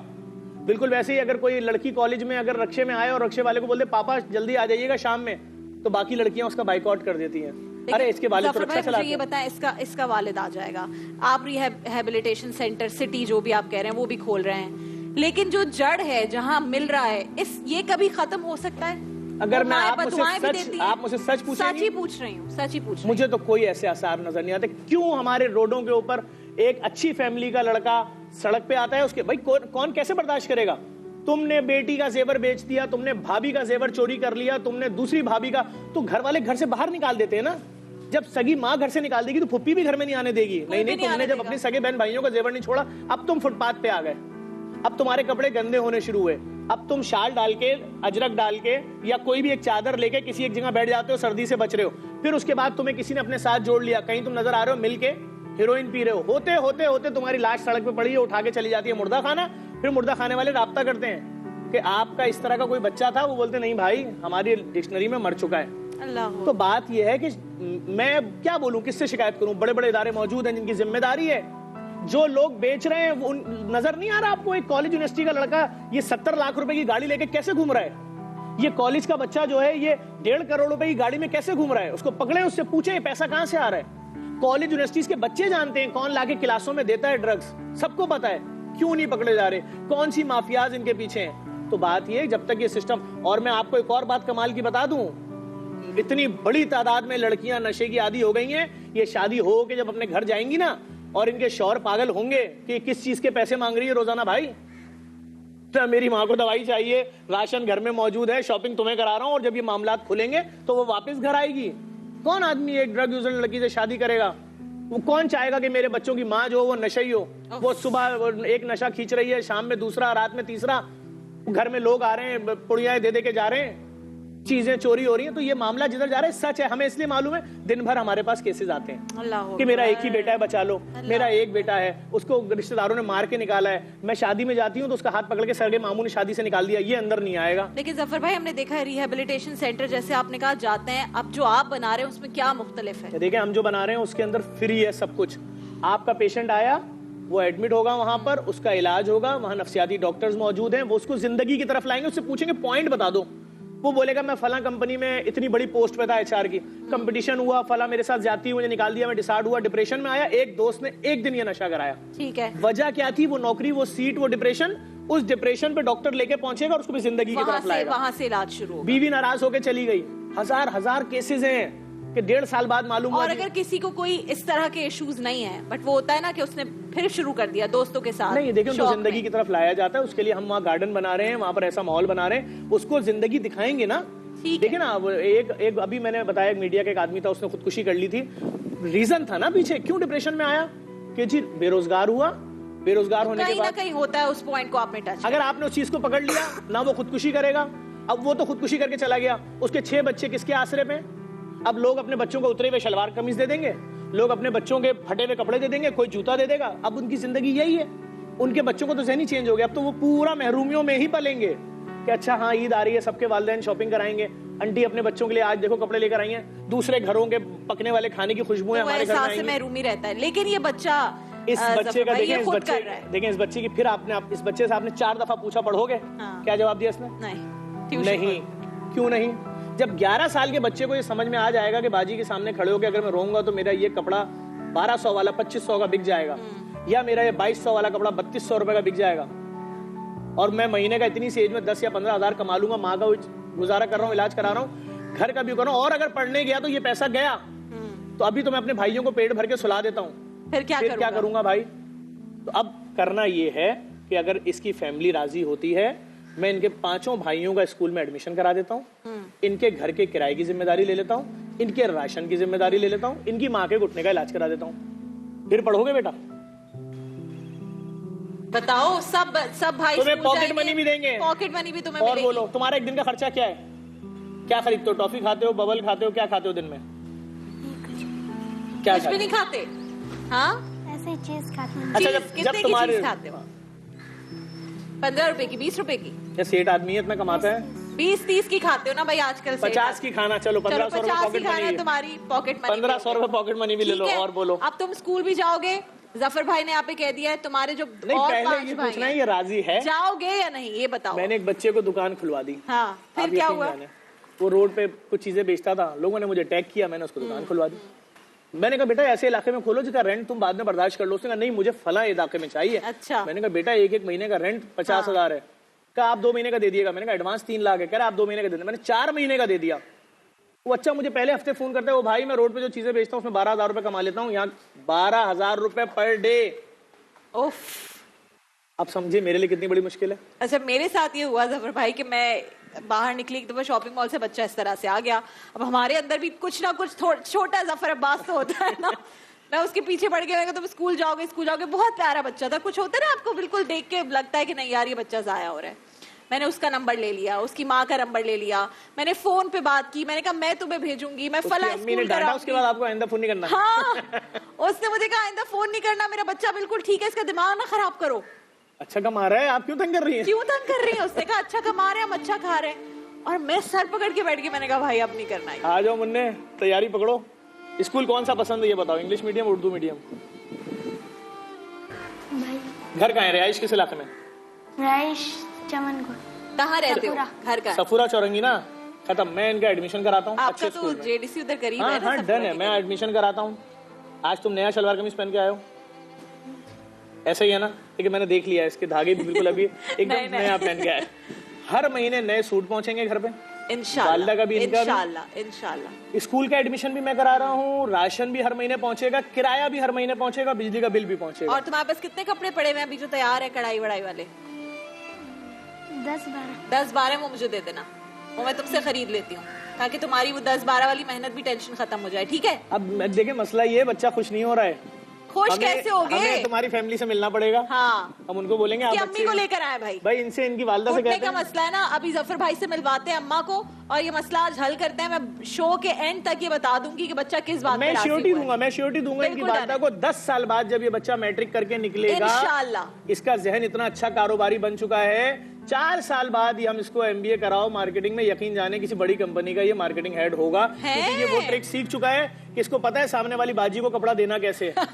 बिल्कुल वैसे ही अगर कोई लड़की कॉलेज में अगर रक्षे में आए और रक्षे वाले को बोलते पापा जल्दी आ जाइएगा शाम में, तो बाकी लड़कियां उसका बाइकआउट कर देती हैं। अरे इसके वालिद तो रक्षा चलाते हैं। ये बताएं, इसका वालिद आ जाएगा, आप रिहेबिलिटेशन सेंटर सिटी जो भी आप कह रहे हैं वो भी खोल रहे हैं, लेकिन जो जड़ है जहां मिल रहा है, ये कभी खत्म हो सकता है? अगर मैं आप मुझसे सच पूछेंगी, सच ही पूछ रही हूँ, सच ही पूछ रही हूँ। मुझे तो कोई ऐसे आसार नजर नहीं आते। क्यों हमारे रोडों के ऊपर एक अच्छी फैमिली का लड़का सड़क पे आता है, उसके भाई कौन कैसे बर्दाश्त करेगा? तुमने बेटी का जेवर बेच दिया, तुमने भाभी का जेवर चोरी कर लिया, तुमने दूसरी भाभी का, तो घर वाले घर से बाहर निकाल देते हैं ना। जब सगी माँ घर से निकाल देगी तो फुप्पी भी घर में नहीं आने देगी। नहीं, तुमने जब अपने सगे बहन भाइयों का जेवर नहीं छोड़ा, अब तुम फुटपाथ पे आ गए, अब तुम्हारे कपड़े गंदे होने शुरू हुए, अब तुम शाल डाल के, अजरक डाल के, या कोई भी एक चादर लेके किसी एक जगह बैठ जाते हो, सर्दी से बच रहे हो। फिर उसके बाद तुम्हें किसी ने अपने साथ जोड़ लिया, कहीं तुम नजर आ रहे हो मिल के हेरोइन पी रहे हो, होते होते होते तुम्हारी लाश सड़क पे पड़ी है, उठा के चली जाती है मुर्दा खाना। फिर मुर्दा खाने वाले राब्ता करते हैं कि आपका इस तरह का कोई बच्चा था, वो बोलते नहीं भाई हमारी डिक्शनरी में मर चुका है। तो बात यह है कि मैं क्या बोलूं, किससे शिकायत करूं? बड़े बड़े इदारे मौजूद हैं जिनकी जिम्मेदारी है। जो लोग बेच रहे हैं वो नजर नहीं आ रहा आपको? एक कॉलेज यूनिवर्सिटी का लड़का ये 70 लाख रुपए की गाड़ी लेके कैसे घूम रहा है? ये कॉलेज का बच्चा जो है ये 1.5 करोड़ रुपए की गाड़ी में कैसे घूम रहा है? उसको पकड़े, उससे पूछे ये पैसा कहां से आ रहा है। कॉलेज यूनिवर्सिटीज के बच्चे जानते हैं कौन लाके क्लासों में देता है ड्रग्स, सबको पता है। क्यों नहीं पकड़े जा रहे? कौन सी माफियाज इनके पीछे हैं? तो बात ये, जब तक ये सिस्टम, और मैं आपको एक और बात कमाल की बता दूं, इतनी बड़ी तादाद में लड़कियां नशे की आदी हो गई हैं, ये शादी हो के जब अपने घर जाएंगी ना, और इनके शौहर पागल होंगे कि किस चीज के पैसे मांग रही है रोजाना। भाई तो मेरी माँ को दवाई चाहिए, राशन घर में मौजूद है, शॉपिंग तुम्हें करा रहा हूं, और जब ये मामलात खुलेंगे तो वो वापस घर आएगी। कौन आदमी एक ड्रग यूजर लड़की से शादी करेगा? वो कौन चाहेगा कि मेरे बच्चों की माँ जो वो नशई हो? वो सुबह एक नशा खींच रही है, शाम में दूसरा, रात में तीसरा, घर में लोग आ रहे हैं, पुड़ियाएं दे दे के जा रहे हैं, चीजें चोरी हो रही हैं। तो ये मामला जिधर जा रहा है सच है, हमें इसलिए मालूम है, दिन भर हमारे पास केसेस आते हैं कि मेरा एक ही बेटा है, बचा लो, मेरा एक बेटा है, उसको रिश्तेदारों ने मार के निकाला है, मैं शादी में जाती हूँ तो उसका हाथ पकड़ के सरगे मामू ने शादी से निकाल दिया, ये अंदर नहीं आएगा। लेकिन जफर भाई, हमने देखा है रिहेबिलिटेशन सेंटर जैसे आपने कहा जाते हैं, अब जो आप बना रहे हैं उसमें क्या मुख्तलिफ है? देखिए, हम जो बना रहे हैं उसके अंदर फ्री है सब कुछ। आपका पेशेंट आया, वो एडमिट होगा, वहां पर उसका इलाज होगा, वहां नफ्सियाती डॉक्टर्स मौजूद हैं, वो उसको जिंदगी की तरफ लाएंगे, उससे पूछेंगे पॉइंट बता दो, वो बोलेगा मैं फला कंपनी में इतनी बड़ी पोस्ट पे था एचआर की, कंपटीशन हुआ, फला मेरे साथ जाती मुझे निकाल दिया, मैं डिसार्ड हुआ, डिप्रेशन में आया, एक दोस्त ने एक दिन ये नशा कराया, ठीक है, वजह क्या थी? वो नौकरी, वो सीट, वो डिप्रेशन, उस डिप्रेशन पे डॉक्टर लेके पहुंचेगा और उसको भी जिंदगी की तरफ लाएगा, वहां से इलाज शुरू होगा। बीवी नाराज होकर चली गई, हजार केसेस हैं कि 1.5 साल बाद मालूम हुआ। और अगर किसी को कोई इस तरह के इश्यूज नहीं है, बट वो होता है ना कि उसने फिर शुरू कर दिया दोस्तों के साथ, नहीं देखिए, उनको जिंदगी की तरफ लाया जाता है, उसके लिए हम वहाँ गार्डन बना रहे हैं, वहाँ पर ऐसा माहौल बना रहे हैं, उसको जिंदगी दिखाएंगे ना। देखिए ना, एक अभी मैंने बताया, मीडिया का एक आदमी था, उसने खुदकुशी कर ली थी, रीजन था ना पीछे क्यों डिप्रेशन में आया, कि जी बेरोजगार हुआ, बेरोजगार होने के बाद कहीं होता है, उस पॉइंट को आपने टच, अगर आपने उस चीज को पकड़ लिया ना, वो खुदकुशी करेगा। अब वो तो खुदकुशी करके चला गया, उसके 6 बच्चे किसके आसरे पे? अब लोग अपने बच्चों को उतरे हुए शलवार कमीज दे देंगे, लोग अपने बच्चों के फटे हुए कपड़े दे देंगे, कोई जूता दे देगा। अब उनकी जिंदगी यही है, उनके बच्चों को तो ज़हनी चेंज हो गया, अब तो वो पूरा महरूमियों में ही पलेंगे कि अच्छा हाँ ईद आ रही है, सबके वालिदैन शॉपिंग कराएंगे, आंटी अपने बच्चों के लिए आज देखो कपड़े लेकर आई हैं, दूसरे घरों के पकने वाले खाने की खुशबुएं हमारे घर में आएंगी। महरूमी रहता है। लेकिन ये बच्चा, इस बच्चे का देखें, इस बच्चे की फिर आपने इस बच्चे से आपने 4 दफा पूछा पढ़ोगे, क्या जवाब दिया इसने? नहीं। क्यों नहीं? जब 11 साल के बच्चे को ये समझ में आ जाएगा कि बाजी के सामने खड़े होकर अगर मैं रोऊंगा तो मेरा ये कपड़ा 1200 वाला 2500 का बिक जाएगा, या मेरा ये 2200 वाला कपड़ा 3200 रुपए का बिक जाएगा, और मैं महीने का इतनी सी एज में 10 या 15 हजार कमा लूंगा, माँ का गुजारा कर रहा हूँ, इलाज करा रहा हूँ, घर का भी कर रहा हूँ, और अगर पढ़ने गया तो ये पैसा गया, तो अभी तो मैं अपने भाइयों को पेट भर के सुला देता हूँ, फिर क्या करूंगा भाई? तो अब करना ये है कि अगर इसकी फैमिली राजी होती है, मैं इनके 5 भाइयों का स्कूल में एडमिशन करा देता हूँ, इनके घर के किराए की जिम्मेदारी ले लेता हूँ, इनके राशन की जिम्मेदारी ले लेता हूँ, इनकी माँ के घुटने का इलाज करा देता हूँ, फिर पढ़ोगे बेटा? बताओ, सब भाई तुम्हें पॉकेट मनी भी देंगे, पॉकेट मनी भी तुम्हें और मिलेगी। बोलो तुम्हारा एक दिन का खर्चा क्या है? क्या खरीदते हो? टॉफी खाते हो, बबल खाते हो, क्या खाते हो दिन में? कुछ भी नहीं खाते? हाँ, ऐसे चीज खाती हूँ। अच्छा, चीज़, जब कितने की तुम्हारे चीज़ खाते हो? 15 रुपए की, 20 रुपए की, क्या सेठ आदमी है, इतना कमाता है? 20-30 की खाते हो ना भाई आजकल से। 50 की खाना, चलो 1500 रुपए 50 की पॉकेट खाना है मनी, तुम्हारी पॉकेट मनी। 1500 रुपए पॉकेट मनी भी ले लो। ठीक है, और बोलो। अब तुम स्कूल भी जाओगे, जफर भाई ने यहाँ पे कह दिया है तुम्हारे जो नहीं, और पहले 5 ये भाई पूछना है, हैं, ये राजी है? जाओगे या नहीं ये बताओ। मैंने एक बच्चे को दुकान खुलवा दी। हाँ, फिर आप क्या यकीन हुआ? जाने, वो रोड पे कुछ चीजें बेचता था, लोगों ने मुझे टैग किया, मैंने उसको दुकान खुलवा दी। मैंने कहा बेटा ऐसे इलाके में खोलो जिसका रेंट तुम बाद में बर्दाश्त कर लो। उसने कहा नहीं, मुझे फला इलाके में चाहिए। अच्छा। मैंने कहा बेटा एक महीने का रेंट 50,000 है। कहा आप 2 महीने का दे दिएगा। मैंने कहा एडवांस 3 लाख है। कह रहा आप 2 महीने का दे देना। मैंने 4 महीने का दे दिया। वो अच्छा मुझे पहले हफ्ते फोन करता है, वो भाई मैं रोड पे जो चीजें बेचता हूँ उसमें 12,000 रुपए कमा लेता हूँ, यहाँ 12,000 रुपए पर डे। उफ। आप समझे मेरे लिए कितनी बड़ी मुश्किल है। अच्छा, मेरे साथ ये हुआ जफर भाई कि मैं बाहर निकली एक दफा शॉपिंग मॉल से, बच्चा इस तरह से आ गया। अब हमारे अंदर भी कुछ ना कुछ छोटा जफर अब्बास तो होता है ना। मैं उसके पीछे पड़ गया, तुम स्कूल जाओगे। बहुत प्यारा बच्चा था, कुछ होता है ना आपको बिल्कुल देख के लगता है कि नहीं यार ये बच्चा जाया हो रहा है। मैंने उसका नंबर ले लिया, उसकी माँ का नंबर ले लिया, मैंने फोन पे बात की, मैंने कहा मैं तुम्हें भेजूंगी, मैं फला स्कूल कराऊंगी। उसके बाद आपको आइंदा फोन नहीं करना। हाँ, उसने मुझे कहा आइंदा फोन नहीं करना, मेरा बच्चा बिल्कुल ठीक है, इसका दिमाग ना खराब करो। अच्छा कमा रहा है, आप क्यों तंग कर रही हैं? क्यों तंग कर रही है? उसने कहा अच्छा कमा रहे हैं, हम अच्छा खा रहे हैं। और मैं सर पकड़ के बैठ गई, मैंने कहा भाई अब नहीं करना है। आ जाओ मुन्ने, तैयारी पकड़ो। स्कूल कौन सा पसंद है ये बताओ, इंग्लिश मीडियम उर्दू मीडियम? घर कहाँ है, रिहाइश किस इलाके में? राइश चमन कहाँ रहते हो? घर का सफूरा चौरंगी ना? खत्म, मैं इनका एडमिशन कराता हूँ आपका अच्छे तो स्कूल में। जेडीसी उधर करीब हाँ है ना? हाँ डन है, मैं एडमिशन कराता हूँ। आज तुम नया शलवार कमीज पहन के आए हो, ऐसा ही है ना? लेकिन मैंने देख लिया इसके धागे भी बिल्कुल अभी एकदम नया पहन के आए। हर महीने नए सूट पहुंचेंगे घर पे वालिदा का भी, इनका भी। इंशाल्लाह। स्कूल का एडमिशन भी मैं करा रहा हूँ, राशन भी हर महीने पहुंचेगा, किराया भी हर महीने पहुंचेगा, बिजली का बिल भी पहुंचेगा। और तुम्हारे पास कितने कपड़े पड़े हुए हैं अभी जो तैयार है कढ़ाई वढ़ाई वाले? 10-12 वो मुझे दे देना, वो मैं तुमसे खरीद लेती हूँ, ताकि तुम्हारी वो 10-12 वाली मेहनत भी टेंशन खत्म हो जाए। ठीक है? अब देखे मसला ये, बच्चा खुश नहीं हो रहा है। खुश कैसे होगे? हमें तुम्हारी फैमिली से मिलना पड़ेगा। हाँ, हम उनको बोलेंगे आप अम्मी को लेकर आए भाई इनसे इनकी वालिदा से कहते का मसला है ना। अभी जफर भाई से मिलवाते हैं अम्मा को और ये मसला आज हल करते हैं। मैं शो के एंड तक ये बता दूंगी कि बच्चा किस बात मैं श्योरिटी दूंगा इनकी वालिदा को। 10 साल बाद जब ये बच्चा मैट्रिक करके निकलेगा इंशाल्लाह, इसका जहन इतना अच्छा कारोबारी बन चुका है, 4 साल बाद ही हम इसको MBA कराओ मार्केटिंग में, यकीन जाने किसी बड़ी कंपनी का ये मार्केटिंग हेड होगा, क्योंकि ये वो ट्रिक सीख चुका है कि इसको पता है सामने वाली बाजी को कपड़ा देना कैसे है।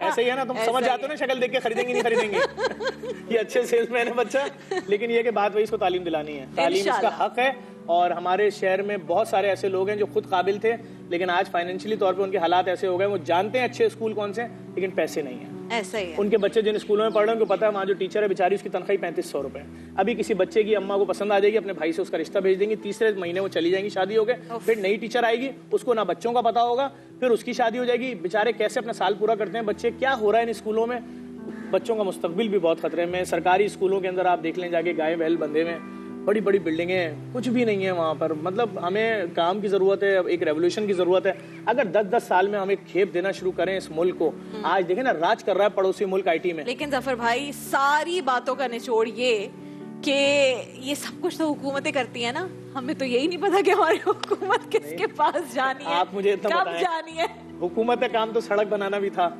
ऐसे ही है ना, तुम समझ जाते हो ना शक्ल देख के खरीदेंगे नहीं खरीदेंगे। ये अच्छे सेल्समैन है बच्चा, लेकिन ये कि बात वही इसको तालीम दिलानी है। तालीम इसका हक है। और हमारे शहर में बहुत सारे ऐसे लोग हैं जो खुद काबिल थे, लेकिन आज फाइनेंशियली तौर पे उनके हालात ऐसे हो गए, वो जानते हैं अच्छे स्कूल कौन से, लेकिन पैसे नहीं है। ऐसा ही है। उनके बच्चे जिन स्कूलों में पढ़ रहे हैं उनको पता है वहाँ जो टीचर है बेचारी उसकी तनख्वाही 3500 रुपए। अभी किसी बच्चे की अम्मा को पसंद आ जाएगी, अपने भाई से उसका रिश्ता भेज देंगी, तीसरे महीने वो चली जाएंगी, शादी हो गए, फिर नई टीचर आएगी, उसको ना बच्चों का पता होगा, फिर उसकी शादी हो जाएगी। बेचारे कैसे अपना साल पूरा करते हैं बच्चे, क्या हो रहा है इन स्कूलों में? बच्चों का मुस्तकबिल भी बहुत खतरे में। सरकारी स्कूलों के अंदर आप देख लें जाके, गाय बैल बंधे में, बड़ी बड़ी बिल्डिंगें हैं, कुछ भी नहीं है वहाँ पर। मतलब हमें काम की जरूरत है, एक रेवोल्यूशन की जरूरत है। अगर 10-10 साल में हम एक खेप देना शुरू करें इस मुल्क को, आज देखें ना राज कर रहा है पड़ोसी मुल्क IT में। लेकिन जफर भाई सारी बातों का निचोड़ ये कि ये सब कुछ तो हुकूमतें करती है ना, हमें तो यही नहीं पता कि हमारी हुकूमत किसके पास जानी है, आप मुझे इतना कब जानी है। हुकूमत का काम तो सड़क बनाना भी था,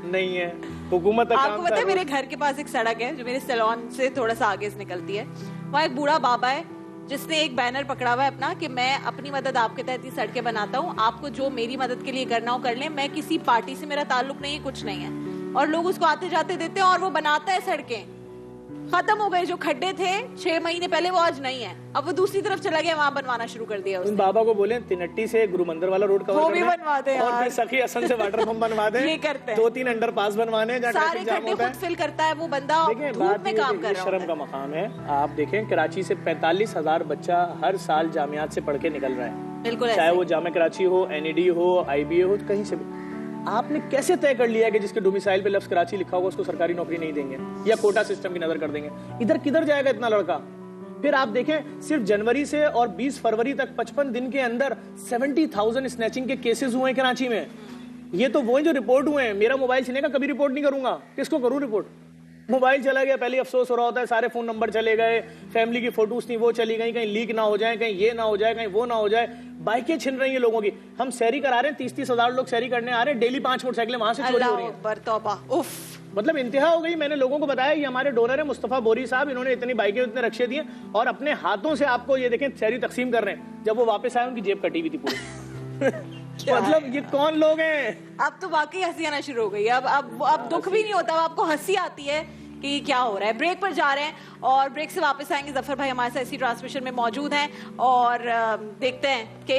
नहीं है। हुकूमत का आपको काम पता है था मेरे घर के पास एक सड़क है जो मेरे सैलून से थोड़ा सा आगे से निकलती है, वहाँ एक बूढ़ा बाबा है जिसने एक बैनर पकड़ा हुआ है अपना कि मैं अपनी मदद आपके तहत ही सड़कें बनाता हूँ, आपको जो मेरी मदद के लिए करना हो कर लें, मैं किसी पार्टी से मेरा ताल्लुक नहीं है, कुछ नहीं है। और लोग उसको आते जाते देते हैं और वो बनाता है सड़कें। खत्म हो गए जो खड्डे थे 6 महीने पहले, वो आज नहीं है, अब वो दूसरी तरफ चला गया, वहां बनवाना शुरू कर दिया उसने। उन बाबा को बोले तिनट्टी से गुरु मंदिर वाला रोड कवर वो भी बनवा दे और यार। फिर सखी हसन से वाटर पंप बनवा दे। ये करते हैं। 2-3 अंडरपास बनवाने, जहाँ सारे ट्रैफिक जाम खड्डे होता खुद है। फिल करता है वो बंदा, देखिए धूप बात में ये काम है कर कि रहा शर्म होता का मकाम है। आप देखें कराची से 45,000 बच्चा हर साल जामियात से पढ़ के निकल रहा है, बिल्कुल चाहे वो जामे कराची हो, NED हो, IBA हो, कहीं से भी। आपने कैसे तय कर लिया कि जिसके डोमिसाइल पे लफ्ज कराची लिखा होगा उसको सरकारी नौकरी नहीं देंगे या कोटा सिस्टम की नजर कर देंगे? इधर किधर जाएगा इतना लड़का? फिर आप देखें सिर्फ जनवरी से और 20 फरवरी तक 55 दिन के अंदर 70,000 स्नैचिंग के केसेस हुए हैं कराची में। ये तो वो जो रिपोर्ट हुए हैं। मेरा मोबाइल छीने का कभी रिपोर्ट नहीं करूंगा, किसको करूं रिपोर्ट? मोबाइल चला गया, पहले अफसोस हो रहा होता है, सारे फोन नंबर चले गए, फैमिली की फोटोज थी वो चली गई, कहीं लीक ना हो जाए, कहीं ये ना हो जाए, कहीं वो ना हो जाए, बाइकें छिन रही हैं लोगों की। हम सैरी करा रहे हैं, 30-30 हजार लोग सैरी करने आ रहे हैं, डेली 5 मोटरसाइकिलें वहां से चोरी हो रही हैं। मतलब इंतहा हो गई। मैंने लोगों को बताया ये हमारे डोनर है मुस्तफा बोरी साहब, इन्होंने इतनी बाइकें इतने रक्षे दिए और अपने हाथों से आपको ये देखें सैरी तकसीम कर रहे हैं। जब वो वापस आए उनकी जेब कटी हुई थी पूरी। मतलब ये कौन लोग हैं? अब तो वाकई हंसी आना शुरू हो गई। अब दुख भी नहीं होता, आपको हंसी आती है कि क्या हो रहा है। ब्रेक पर जा रहे हैं और ब्रेक से वापस आएंगे। जफर भाई हमारे साथ इसी ट्रांसमिशन में मौजूद हैं और देखते हैं कि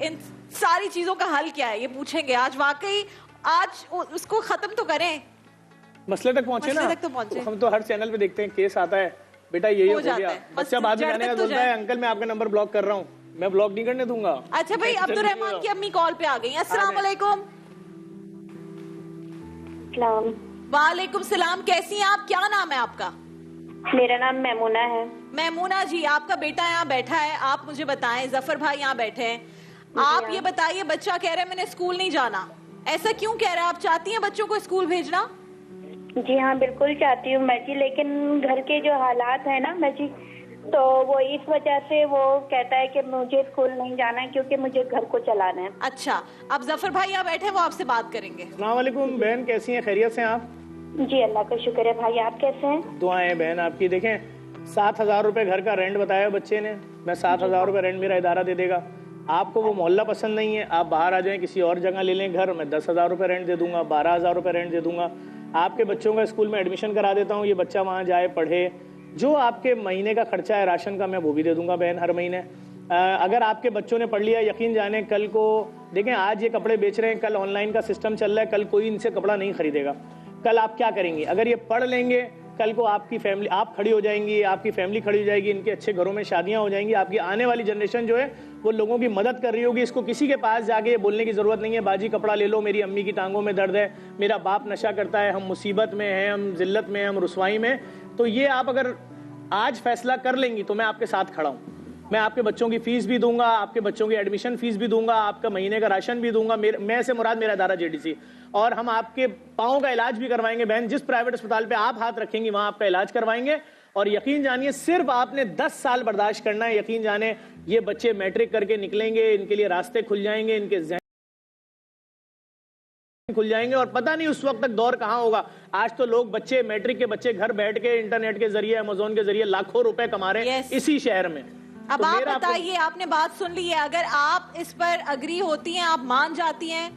इन सारी चीजों का हल क्या है, ये पूछेंगे आज। वाकई आज उसको खत्म तो करें, मसले तक पहुंचे ना। तक तो पहुंचे। हम तो हर चैनल पे देखते हैं केस आता है, बेटा ये हो गया, बच्चा बाद में जाने का बोलता है अंकल मैं आपका नंबर ब्लॉक कर रहा हूँ, मैं ब्लॉक नहीं करने दूंगा। अच्छा भाई, अब्दुल रहमान की अम्मी कॉल पे आ गई। अस्सलाम वालेकुम। वालेकुम सलाम, कैसी हैं आप? क्या नाम है आपका? मेरा नाम मैमूना है। मैमूना जी, आपका बेटा यहाँ बैठा है, आप मुझे बताएं। जफर भाई यहाँ बैठे हैं, आप ये बताइए, बच्चा कह रहा है मैंने स्कूल नहीं जाना, ऐसा क्यों कह रहा है? आप चाहती हैं बच्चों को स्कूल भेजना? जी हाँ, बिल्कुल चाहती हूँ मैं जी, लेकिन घर के जो हालात है ना मैं जी, तो वो इस वजह से वो कहता है कि मुझे स्कूल नहीं जाना है क्योंकि मुझे घर को चलाना है। अच्छा, अब जफर भाई यहाँ बैठे हैं, वो आपसे बात करेंगे। अस्सलाम वालेकुम बहन, कैसी हैं? खैरियत से आप? जी अल्लाह का शुक्र है भाई, आप कैसे हैं? दुआएं बहन आपकी। देखें 7,000 रुपए घर का रेंट बताया बच्चे ने, मैं 7,000 रुपए रेंट मेरा इदारा दे देगा। आपको वो मोहल्ला पसंद नहीं है, आप बाहर आ जाएं, किसी और जगह ले लें घर, मैं 10,000 रुपए रेंट दे दूंगा, 12,000 रुपए रेंट दे दूंगा। आपके बच्चों का स्कूल में एडमिशन करा देता हूँ, ये बच्चा वहाँ जाए पढ़े, जो आपके महीने का खर्चा है राशन का मैं वो भी दे दूंगा बहन हर महीने। अगर आपके बच्चों ने पढ़ लिया, यकीन जाने कल को देखें, आज ये कपड़े बेच रहे हैं, कल ऑनलाइन का सिस्टम चल रहा है, कल कोई इनसे कपड़ा नहीं खरीदेगा। कल आप क्या करेंगे? अगर ये पढ़ लेंगे, कल को आपकी फैमिली, आप खड़ी हो जाएंगी, आपकी फैमिली खड़ी हो जाएगी, इनके अच्छे घरों में शादियां हो जाएंगी, आपकी आने वाली जनरेशन जो है वो लोगों की मदद कर रही होगी। इसको किसी के पास जाके ये बोलने की जरूरत नहीं है बाजी कपड़ा ले लो, मेरी अम्मी की टांगों में दर्द है, मेरा बाप नशा करता है, हम मुसीबत में हैं, हम जिल्लत में हैं, हम रुसवाई में। तो ये आप अगर आज फैसला कर लेंगी तो मैं आपके साथ खड़ा हूँ। मैं आपके बच्चों की फीस भी दूंगा, आपके बच्चों की एडमिशन फीस भी दूंगा, आपका महीने का राशन भी दूंगा। मैं से मुराद मेरा इदारा JDC, और हम आपके पाँव का इलाज भी करवाएंगे बहन। जिस प्राइवेट अस्पताल पे आप हाथ रखेंगी वहां आपका इलाज करवाएंगे। और यकीन जानिए, सिर्फ आपने 10 साल बर्दाश्त करना है। यकीन जाने ये बच्चे मैट्रिक करके निकलेंगे, इनके लिए रास्ते खुल जाएंगे, इनके ज़हन खुल जाएंगे, और पता नहीं उस वक्त तक दौर कहां होगा। आज तो लोग बच्चे, मैट्रिक के बच्चे घर बैठ के इंटरनेट के जरिए, अमेज़न के जरिए लाखों रुपए कमा रहे हैं इसी शहर में। अब आप बताइए, आपने बात सुन ली है, अगर आप इस पर अग्री होती हैं, आप मान जाती हैं,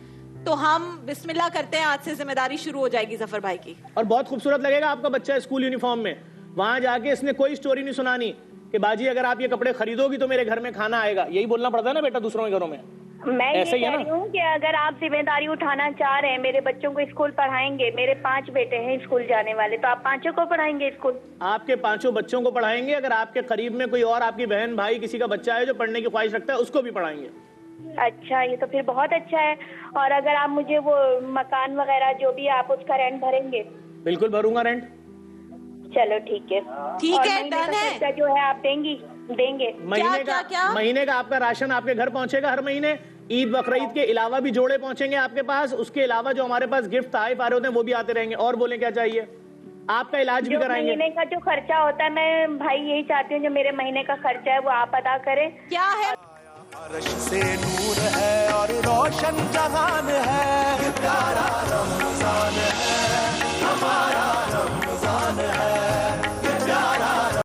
तो हम बिस्मिल्लाह करते हैं, आज से जिम्मेदारी शुरू हो जाएगी जफर भाई की। और बहुत खूबसूरत लगेगा आपका बच्चा स्कूल यूनिफॉर्म में, वहां जाके इसने कोई स्टोरी नहीं सुनानी कि बाजी अगर आप ये कपड़े खरीदोगी तो मेरे घर में खाना आएगा। यही बोलना पड़ता है ना बेटा दूसरों के घरों में। मैं ये कह रही हूँ कि अगर आप जिम्मेदारी उठाना चाह रहे हैं, मेरे बच्चों को स्कूल पढ़ाएंगे, मेरे 5 बेटे हैं स्कूल जाने वाले, तो आप 5 को पढ़ाएंगे स्कूल? आपके 5 बच्चों को पढ़ाएंगे। अगर आपके करीब में कोई और आपकी बहन भाई किसी का बच्चा है जो पढ़ने की ख्वाहिश रखता है, उसको भी पढ़ाएंगे। अच्छा, ये तो फिर बहुत अच्छा है। और अगर आप मुझे वो मकान वगैरह जो भी, आप उसका रेंट भरेंगे? बिल्कुल भरूंगा रेंट। चलो ठीक है, डन है। जो है आप देंगे? महीने का आपका राशन आपके घर पहुंचेगा हर महीने। ईद बकरीद के अलावा भी जोड़े पहुंचेंगे आपके पास। उसके अलावा जो हमारे पास गिफ्ट आए पारे होते हैं वो भी आते रहेंगे। और बोले क्या चाहिए? आपका इलाज भी कराएंगे। महीने का जो खर्चा होता है, मैं भाई यही चाहती हूँ जो मेरे महीने का खर्चा है वो आप अदा करें। क्या है? अर्श से नूर है और रोशन जहान है,